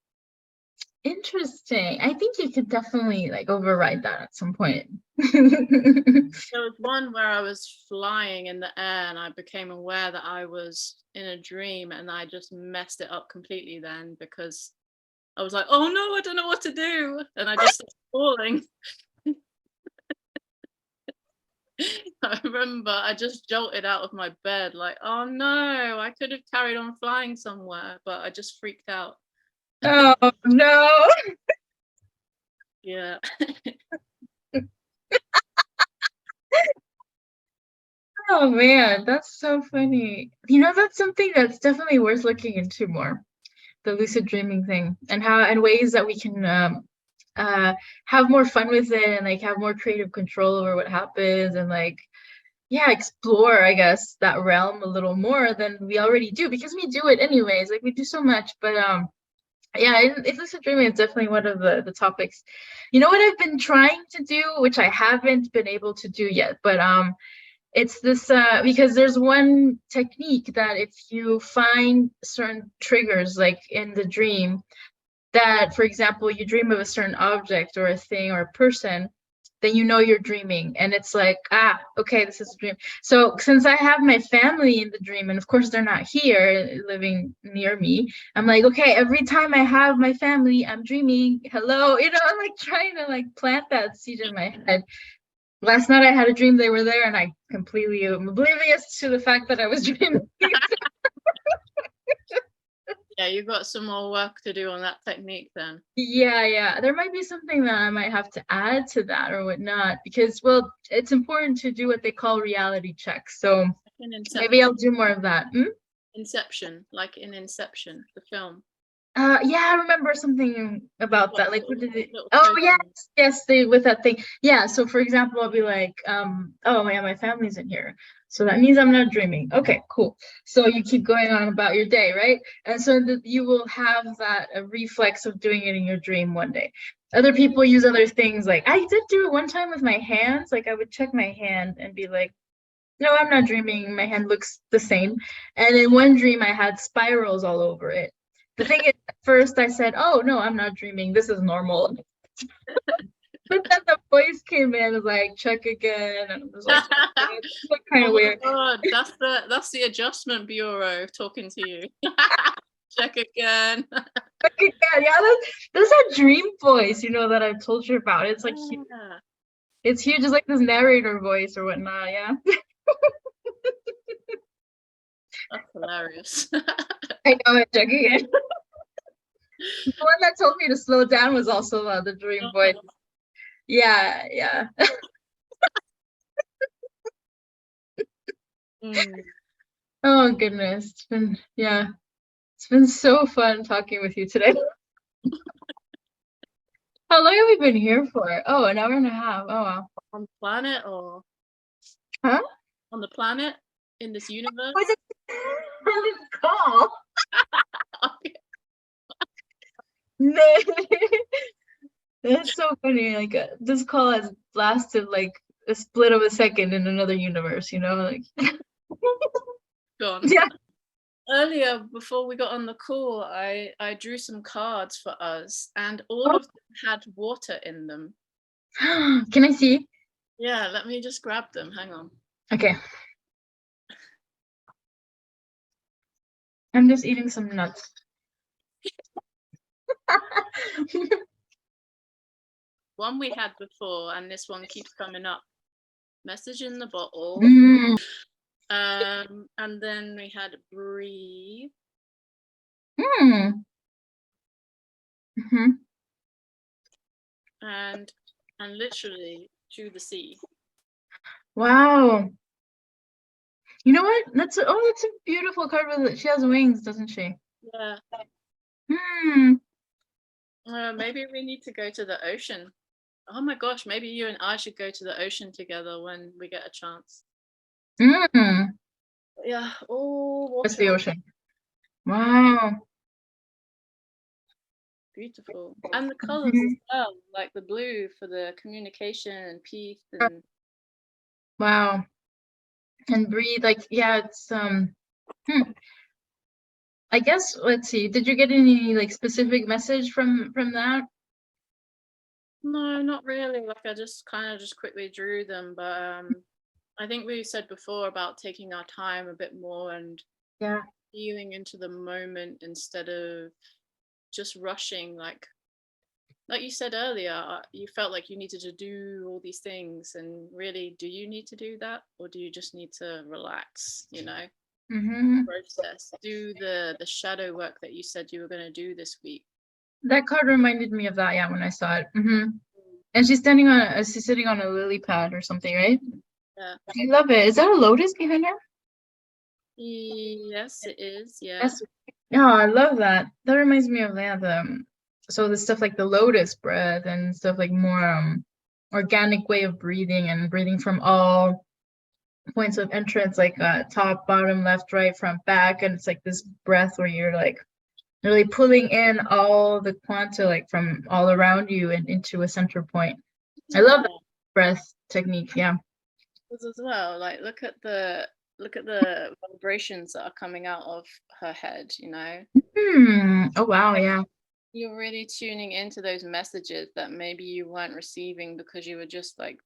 [SPEAKER 2] Interesting. I think you could definitely like override that at some point.
[SPEAKER 1] There was one where I was flying in the air and I became aware that I was in a dream, and I just messed it up completely then, because I was like, oh no, I don't know what to do. And I just started falling. I remember I just jolted out of my bed like, oh no, I could have carried on flying somewhere, but I just freaked out.
[SPEAKER 2] Oh no.
[SPEAKER 1] Yeah.
[SPEAKER 2] Oh man, that's so funny. That's something that's definitely worth looking into more, the lucid dreaming thing, and how and ways that we can have more fun with it and like have more creative control over what happens and like yeah, explore, I guess, that realm a little more than we already do because we do it anyways. Like we do so much, but yeah, it's lucid dreaming is definitely one of the topics. You know what I've been trying to do, which I haven't been able to do yet, but it's this because there's one technique that if you find certain triggers like in the dream, that for example you dream of a certain object or a thing or a person, then you know you're dreaming, and it's like, ah, okay, this is a dream. So since I have my family in the dream, and of course they're not here living near me, I'm like, okay, every time I have my family, I'm dreaming, hello, I'm like trying to like plant that seed in my head. Last night I had a dream they were there, and I completely am oblivious to the fact that I was dreaming.
[SPEAKER 1] Yeah, you've got some more work to do on that technique then.
[SPEAKER 2] Yeah. There might be something that I might have to add to that or whatnot, because, well, it's important to do what they call reality checks. So
[SPEAKER 1] In
[SPEAKER 2] maybe
[SPEAKER 1] Inception.
[SPEAKER 2] I'll do more of that.
[SPEAKER 1] Inception, like in Inception, the film.
[SPEAKER 2] Yeah, I remember something about
[SPEAKER 1] Got
[SPEAKER 2] that. Like, what
[SPEAKER 1] little,
[SPEAKER 2] did it?
[SPEAKER 1] little
[SPEAKER 2] Oh, yes,
[SPEAKER 1] tokens.
[SPEAKER 2] yes, they with that thing. Yeah. So, for example, I'll be like, oh yeah, my family's in here, so that means I'm not dreaming. Okay, cool. So you keep going on about your day, right? And so that you will have that reflex of doing it in your dream one day. Other people use other things. Like I did do it one time with my hands. Like I would check my hand and be like, no, I'm not dreaming. My hand looks the same. And in one dream, I had spirals all over it. The thing is, at first I said, oh, no, I'm not dreaming. This is normal. But then the voice came in, was like, check again. And I was like, okay, this is kind
[SPEAKER 1] Oh
[SPEAKER 2] of
[SPEAKER 1] my
[SPEAKER 2] weird.
[SPEAKER 1] god, that's the adjustment bureau talking to you. Check again.
[SPEAKER 2] Check again. Yeah, that's that dream voice, that I've told you about. It's like,
[SPEAKER 1] Yeah,
[SPEAKER 2] it's huge. It's like this narrator voice or whatnot. Yeah.
[SPEAKER 1] that's hilarious.
[SPEAKER 2] I know it, check again. The one that told me to slow down was also the dream voice. Yeah.
[SPEAKER 1] Mm.
[SPEAKER 2] Oh goodness. It's been so fun talking with you today. How long have we been here for? Oh, an hour and a half. Oh wow.
[SPEAKER 1] On the planet, or
[SPEAKER 2] Huh?
[SPEAKER 1] on the planet in this
[SPEAKER 2] What's
[SPEAKER 1] universe?
[SPEAKER 2] it on this call? That's so funny. Like this call has lasted like a split of a second in another universe, like
[SPEAKER 1] Gone.
[SPEAKER 2] yeah.
[SPEAKER 1] Earlier, before we got on the call, I drew some cards for us, and all
[SPEAKER 2] Oh.
[SPEAKER 1] of them had water in them.
[SPEAKER 2] Can I see?
[SPEAKER 1] Yeah, let me just grab them. Hang on.
[SPEAKER 2] Okay. I'm just eating some nuts.
[SPEAKER 1] One we had before, and this one keeps coming up. Message in the bottle.
[SPEAKER 2] Mm.
[SPEAKER 1] And then we had breathe.
[SPEAKER 2] Mm. Hmm.
[SPEAKER 1] and literally to the sea.
[SPEAKER 2] Wow. You know what? That's a beautiful card with it. She has wings, doesn't she?
[SPEAKER 1] Yeah.
[SPEAKER 2] Hmm.
[SPEAKER 1] Maybe we need to go to the ocean. Oh my gosh, maybe you and I should go to the ocean together when we get a chance.
[SPEAKER 2] Mm.
[SPEAKER 1] Yeah. Oh,
[SPEAKER 2] That's
[SPEAKER 1] water.
[SPEAKER 2] the ocean. Wow.
[SPEAKER 1] Beautiful. And the colors as
[SPEAKER 2] Mhm.
[SPEAKER 1] well, like the blue for the communication and peace and
[SPEAKER 2] Wow. And breathe, like, yeah, it's hmm. I guess, let's see, did you get any like specific message from that?
[SPEAKER 1] No, not really. Like I just kind of just quickly drew them, but I think we said before about taking our time a bit more and
[SPEAKER 2] Yeah.
[SPEAKER 1] feeling into the moment instead of just rushing. Like you said earlier, you felt like you needed to do all these things, and really, do you need to do that, or do you just need to relax?
[SPEAKER 2] Mm-hmm.
[SPEAKER 1] Process, do the shadow work that you said you were going to do this week.
[SPEAKER 2] That card reminded me of that, yeah, when I saw it. Mm-hmm. And she's sitting on a lily pad or something, right?
[SPEAKER 1] Yeah.
[SPEAKER 2] I love it. Is that a lotus behind her?
[SPEAKER 1] Yes, it is. Yeah.
[SPEAKER 2] That's, yeah, I love that. That reminds me of so the stuff like the lotus breath and stuff like more organic way of breathing and breathing from all points of entrance, like top, bottom, left, right, front, back, and it's like this breath where you're like really pulling in all the quanta like from all around you and into a center point. I love
[SPEAKER 1] Yeah.
[SPEAKER 2] that breath technique. Yeah.
[SPEAKER 1] As well. Like look at the vibrations that are coming out of her head.
[SPEAKER 2] Oh wow, yeah.
[SPEAKER 1] You're really tuning into those messages that maybe you weren't receiving because you were just like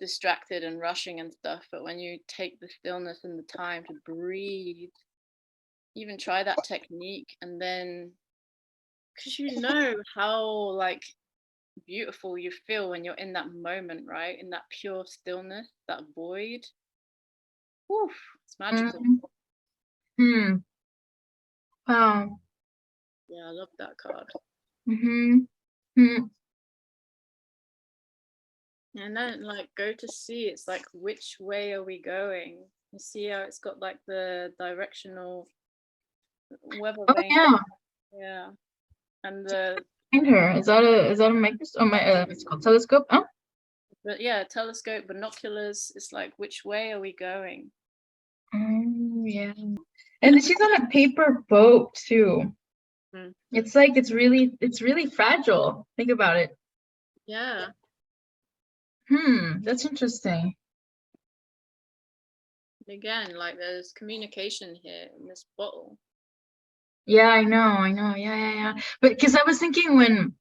[SPEAKER 1] distracted and rushing and stuff. But when you take the stillness and the time to breathe, even try that technique, and then because you know how like beautiful you feel when you're in that moment, right? In that pure stillness, that void. Woof, it's magical.
[SPEAKER 2] Hmm. Wow.
[SPEAKER 1] Yeah, I love that card.
[SPEAKER 2] Mm-hmm. Hmm.
[SPEAKER 1] And then like go to sea, it's like which way are we going? You see how it's got like the directional weather
[SPEAKER 2] Oh
[SPEAKER 1] vane.
[SPEAKER 2] yeah.
[SPEAKER 1] Yeah. And the
[SPEAKER 2] Behind her. Is that a microscope? Oh my it's called telescope. Oh.
[SPEAKER 1] but yeah, telescope, binoculars, it's like which way are we going?
[SPEAKER 2] Oh yeah. And she's on a paper boat too.
[SPEAKER 1] Mm.
[SPEAKER 2] It's like it's really fragile. Think about it.
[SPEAKER 1] Yeah.
[SPEAKER 2] That's interesting.
[SPEAKER 1] Again, like there's communication here in this bottle.
[SPEAKER 2] Yeah, I know. Yeah, yeah, yeah. But because I was thinking when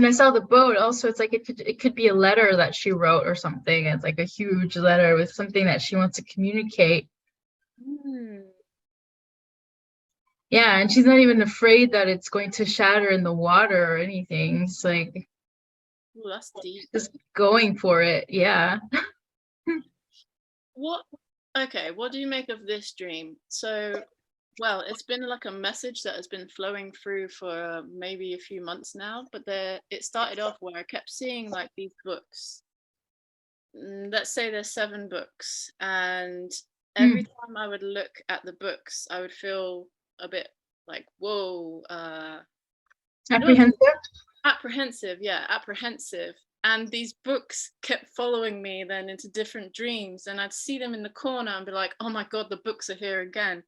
[SPEAKER 2] I saw the boat, also it's like it could be a letter that she wrote or something. It's like a huge letter with something that she wants to communicate.
[SPEAKER 1] Mm.
[SPEAKER 2] Yeah, and she's not even afraid that it's going to shatter in the water or anything. It's like
[SPEAKER 1] Ooh, that's deep.
[SPEAKER 2] just going for it. Yeah.
[SPEAKER 1] What Okay, what do you make of this dream? So, well, it's been like a message that has been flowing through for maybe a few months now, but it started off where I kept seeing like these books. Let's say there's 7 books, and every
[SPEAKER 2] Hmm.
[SPEAKER 1] time I would look at the books, I would feel a bit like, whoa, no,
[SPEAKER 2] Apprehensive.
[SPEAKER 1] apprehensive, yeah, apprehensive. And these books kept following me then into different dreams, and I'd see them in the corner and be like, "Oh my god, the books are here again."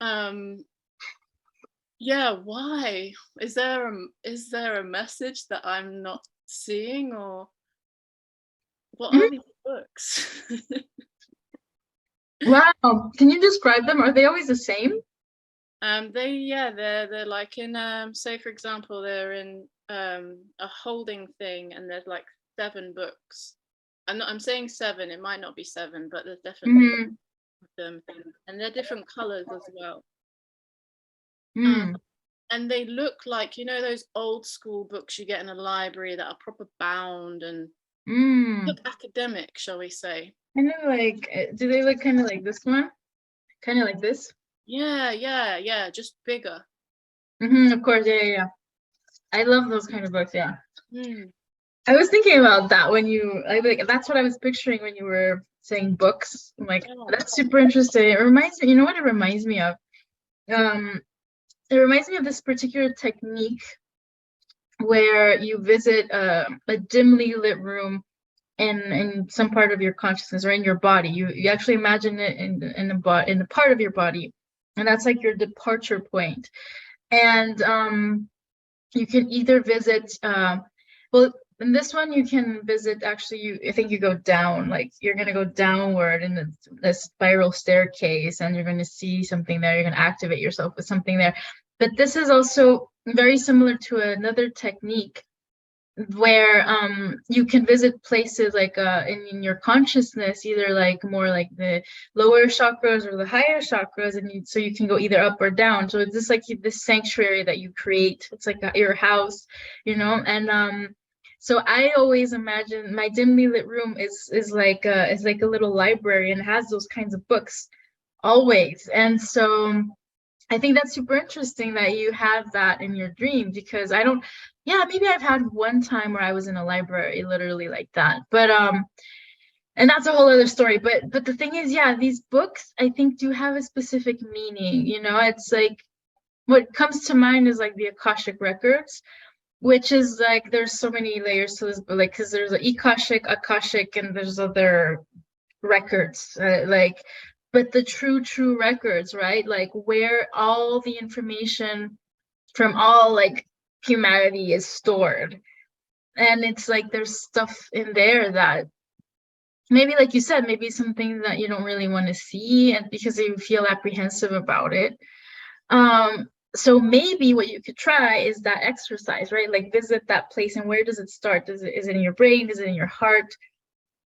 [SPEAKER 1] Um, yeah, why? Is there a message that I'm not seeing, or what are
[SPEAKER 2] Mhm.
[SPEAKER 1] these books?
[SPEAKER 2] Wow. Can you describe them? Are they always the same?
[SPEAKER 1] They're like in say for example they're in a holding thing, and there's like 7 books. I'm saying 7, it might not be 7, but there's definitely
[SPEAKER 2] Hmm.
[SPEAKER 1] them, and they're different colors as well. Um,
[SPEAKER 2] Hmm.
[SPEAKER 1] and they look like those old school books you get in a library that are proper bound and
[SPEAKER 2] Hmm.
[SPEAKER 1] look academic, shall we say?
[SPEAKER 2] Kind of like, do they look kind of like this one? Kind of like this?
[SPEAKER 1] Yeah, yeah, yeah, just bigger.
[SPEAKER 2] Of course, yeah, yeah, yeah. I love those kind of books, yeah.
[SPEAKER 1] Hmm.
[SPEAKER 2] I was thinking about that like that's what I was picturing when you were saying books. I'm like,
[SPEAKER 1] Yeah.
[SPEAKER 2] that's super interesting. It reminds me, you know what it reminds me of? Um, it reminds me of this particular technique where you visit a dimly lit room in some part of your consciousness or in your body. You actually imagine it in a part of your body, and that's like your departure point. And you can either visit well, in this one you can visit, actually, I think you go down, like you're gonna go downward in the spiral staircase, and you're gonna see something there. You're gonna activate yourself with something there. But this is also very similar to another technique where you can visit places like in your consciousness, either like more like the lower chakras or the higher chakras, and so you can go either up or down. So it's just like this sanctuary that you create. It's like your house, and so I always imagine my dimly lit room is like a little library, and has those kinds of books always. And so I think that's super interesting that you have that in your dream, because I don't, yeah, maybe I've had one time where I was in a library literally like that. But and that's a whole other story. But the thing is, yeah, these books I think do have a specific meaning. It's like what comes to mind is like the Akashic records, which is like there's so many layers to this, but like because there's a Akashic, and there's other records, like, but the true records, right? Like where all the information from all like humanity is stored. And it's like there's stuff in there that maybe, like you said, maybe something that you don't really want to see, and because you feel apprehensive about it. So maybe what you could try is that exercise, right? Like visit that place, and where does it start? Is it in your brain? Is it in your heart?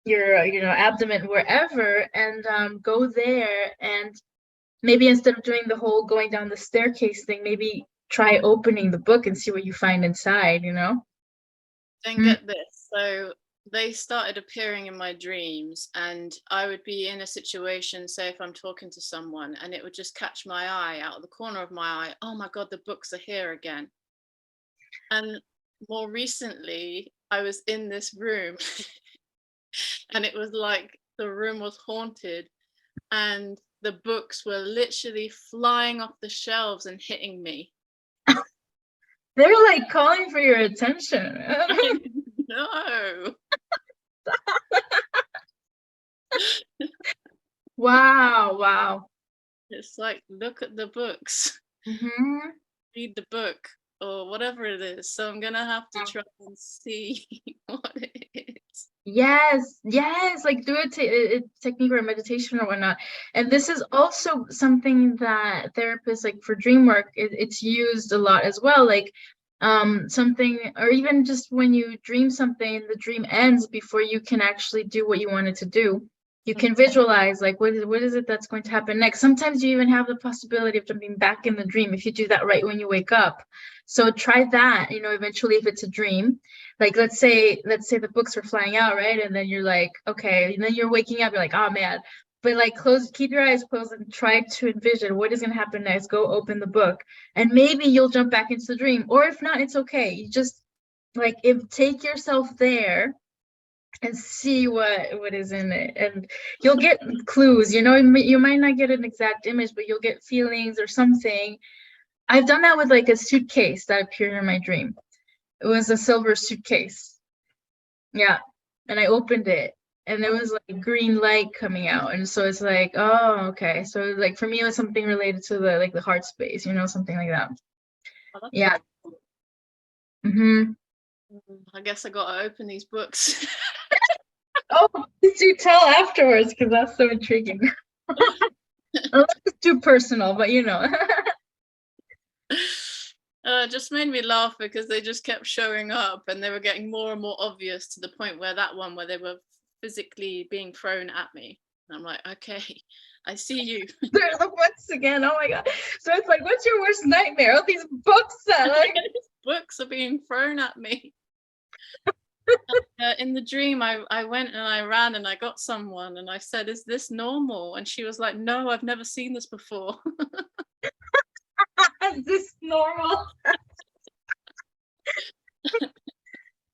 [SPEAKER 2] Your abdomen, wherever, and go there, and maybe instead of doing the whole going down the staircase thing, maybe try opening the book and see what you find inside.
[SPEAKER 1] Don't
[SPEAKER 2] Mm.
[SPEAKER 1] get this. So they started appearing in my dreams, and I would be in a situation, say if I'm talking to someone, and it would just catch my eye out of the corner of my eye. Oh my God, the books are here again. And more recently, I was in this room and it was like the room was haunted, and the books were literally flying off the shelves and hitting me.
[SPEAKER 2] They're like calling for your attention.
[SPEAKER 1] No.
[SPEAKER 2] Wow.
[SPEAKER 1] It's like, look at the books,
[SPEAKER 2] Hmm.
[SPEAKER 1] read the book, or whatever it is. So I'm gonna have to try and see what it is.
[SPEAKER 2] Yes, like do a technique or a meditation or whatnot. And this is also something that therapists, like for dream work, it's used a lot as well. Like something, or even just when you dream something, the dream ends before you can actually do what you wanted to do. You can visualize like what is it that's going to happen next. Sometimes you even have the possibility of jumping back in the dream if you do that right when you wake up. So try that, eventually, if it's a dream. Like let's say the books are flying out, right? And then you're like, okay, and then you're waking up, you're like, oh man. But like keep your eyes closed and try to envision what is going to happen next. Go open the book, and maybe you'll jump back into the dream. Or if not, it's okay. You just like take yourself there and see what is in it, and you'll get clues. You might not get an exact image, but you'll get feelings or something. I've done that with like a suitcase that appeared in my dream. It was a silver suitcase. Yeah. And I opened it, and there was like green light coming out. And so it's like, oh, okay. So like for me, it was something related to the heart space, something like that.
[SPEAKER 1] Oh, that's
[SPEAKER 2] Yeah.
[SPEAKER 1] really cool.
[SPEAKER 2] Mm-hmm.
[SPEAKER 1] I guess I gotta open these books.
[SPEAKER 2] Oh, please do tell afterwards, because that's so intriguing. Unless it's too personal, but
[SPEAKER 1] It just made me laugh because they just kept showing up, and they were getting more and more obvious, to the point where that one where they were physically being thrown at me. And I'm like, okay, I see you.
[SPEAKER 2] There's the books again. Oh my God. So it's like, what's your worst nightmare? All these books that like
[SPEAKER 1] Books are being thrown at me. In the dream, I went and I ran and I got someone and I said, is this normal? And she was like, no, I've never seen this before.
[SPEAKER 2] is this normal?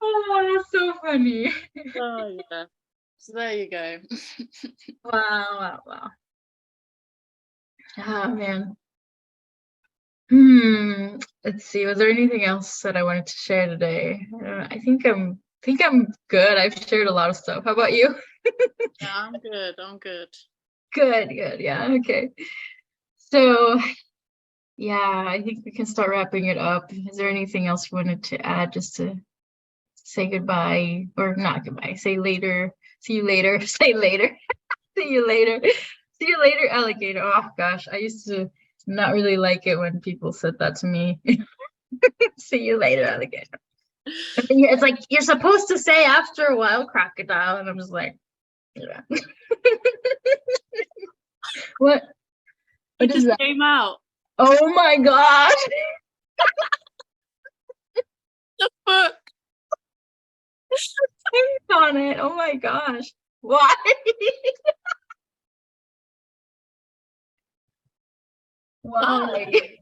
[SPEAKER 2] Oh, that's so funny.
[SPEAKER 1] Oh, yeah. So there you go.
[SPEAKER 2] Wow. Oh man. Let's see. Was there anything else that I wanted to share today? I think I'm good. I've shared a lot of stuff. How about you?
[SPEAKER 1] Yeah, I'm good. I'm good.
[SPEAKER 2] Good. Yeah. Okay. So yeah, I think we can start wrapping it up. Is there anything else you wanted to add, just to say goodbye, or not goodbye, say later, see you later, say later, see you later, see you later, alligator. Oh gosh, I used to not really like it when people said that to me. See you later, alligator. It's like you're supposed to say after a while, crocodile, and I'm just like, yeah. What?
[SPEAKER 1] It
[SPEAKER 2] What is
[SPEAKER 1] just
[SPEAKER 2] that?
[SPEAKER 1] came out.
[SPEAKER 2] Oh my gosh!
[SPEAKER 1] The book.
[SPEAKER 2] Tape on it. Oh my gosh! Why? Why?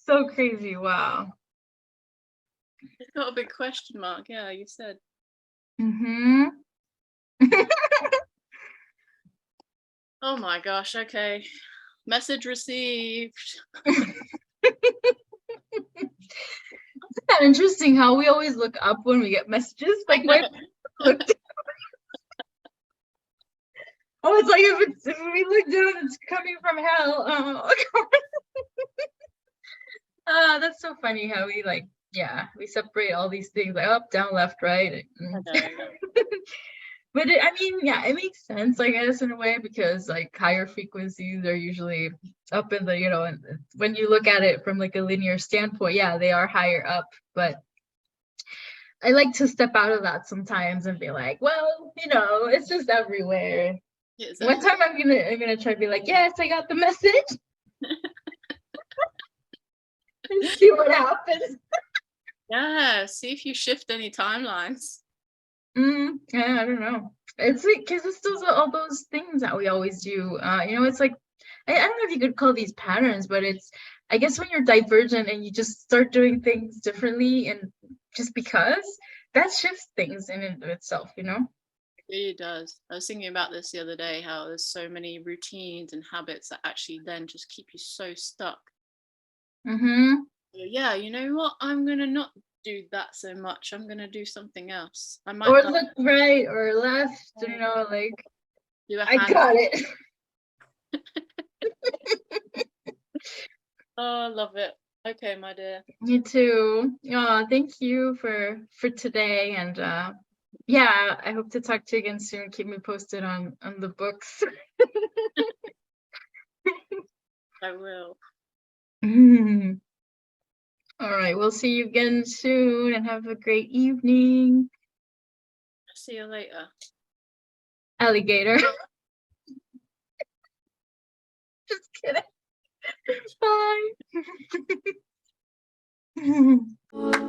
[SPEAKER 2] So crazy! Wow.
[SPEAKER 1] It's got a big question mark. Yeah, you said.
[SPEAKER 2] Mm-hmm.
[SPEAKER 1] Oh my gosh. Okay. Message received.
[SPEAKER 2] Isn't that interesting how we always look up when we get messages? Like my look. Oh, it's like if we look down, it's coming from hell. Oh, that's so funny how we like, yeah, we separate all these things like up, down, left, right. But I mean, yeah, it makes sense, I guess, in a way, because like higher frequencies are usually up in the, and when you look at it from like a linear standpoint, yeah, they are higher up. But I like to step out of that sometimes and be like, well, it's just everywhere. One time I'm gonna try to be like, yes, I got the message. And see what happens.
[SPEAKER 1] Yeah, see if you shift any timelines.
[SPEAKER 2] Yeah, I don't know. It's like because it's all those things that we always do. It's like I don't know if you could call these patterns, but it's I guess when you're divergent and you just start doing things differently and just because that shifts things in and of itself,
[SPEAKER 1] It really does. I was thinking about this the other day, how there's so many routines and habits that actually then just keep you so stuck.
[SPEAKER 2] Mm-hmm.
[SPEAKER 1] Yeah, you know what? I'm gonna not do that so much. I'm gonna do something else. I might
[SPEAKER 2] Or look right or left, like
[SPEAKER 1] do a
[SPEAKER 2] I
[SPEAKER 1] hand.
[SPEAKER 2] got it.
[SPEAKER 1] Oh, I love it. Okay, my dear.
[SPEAKER 2] Me too. Oh, thank you for today, and yeah, I hope to talk to you again soon. Keep me posted on the books.
[SPEAKER 1] I will.
[SPEAKER 2] All right, we'll see you again soon, and have a great evening,
[SPEAKER 1] See you later.
[SPEAKER 2] alligator. Just kidding. Bye.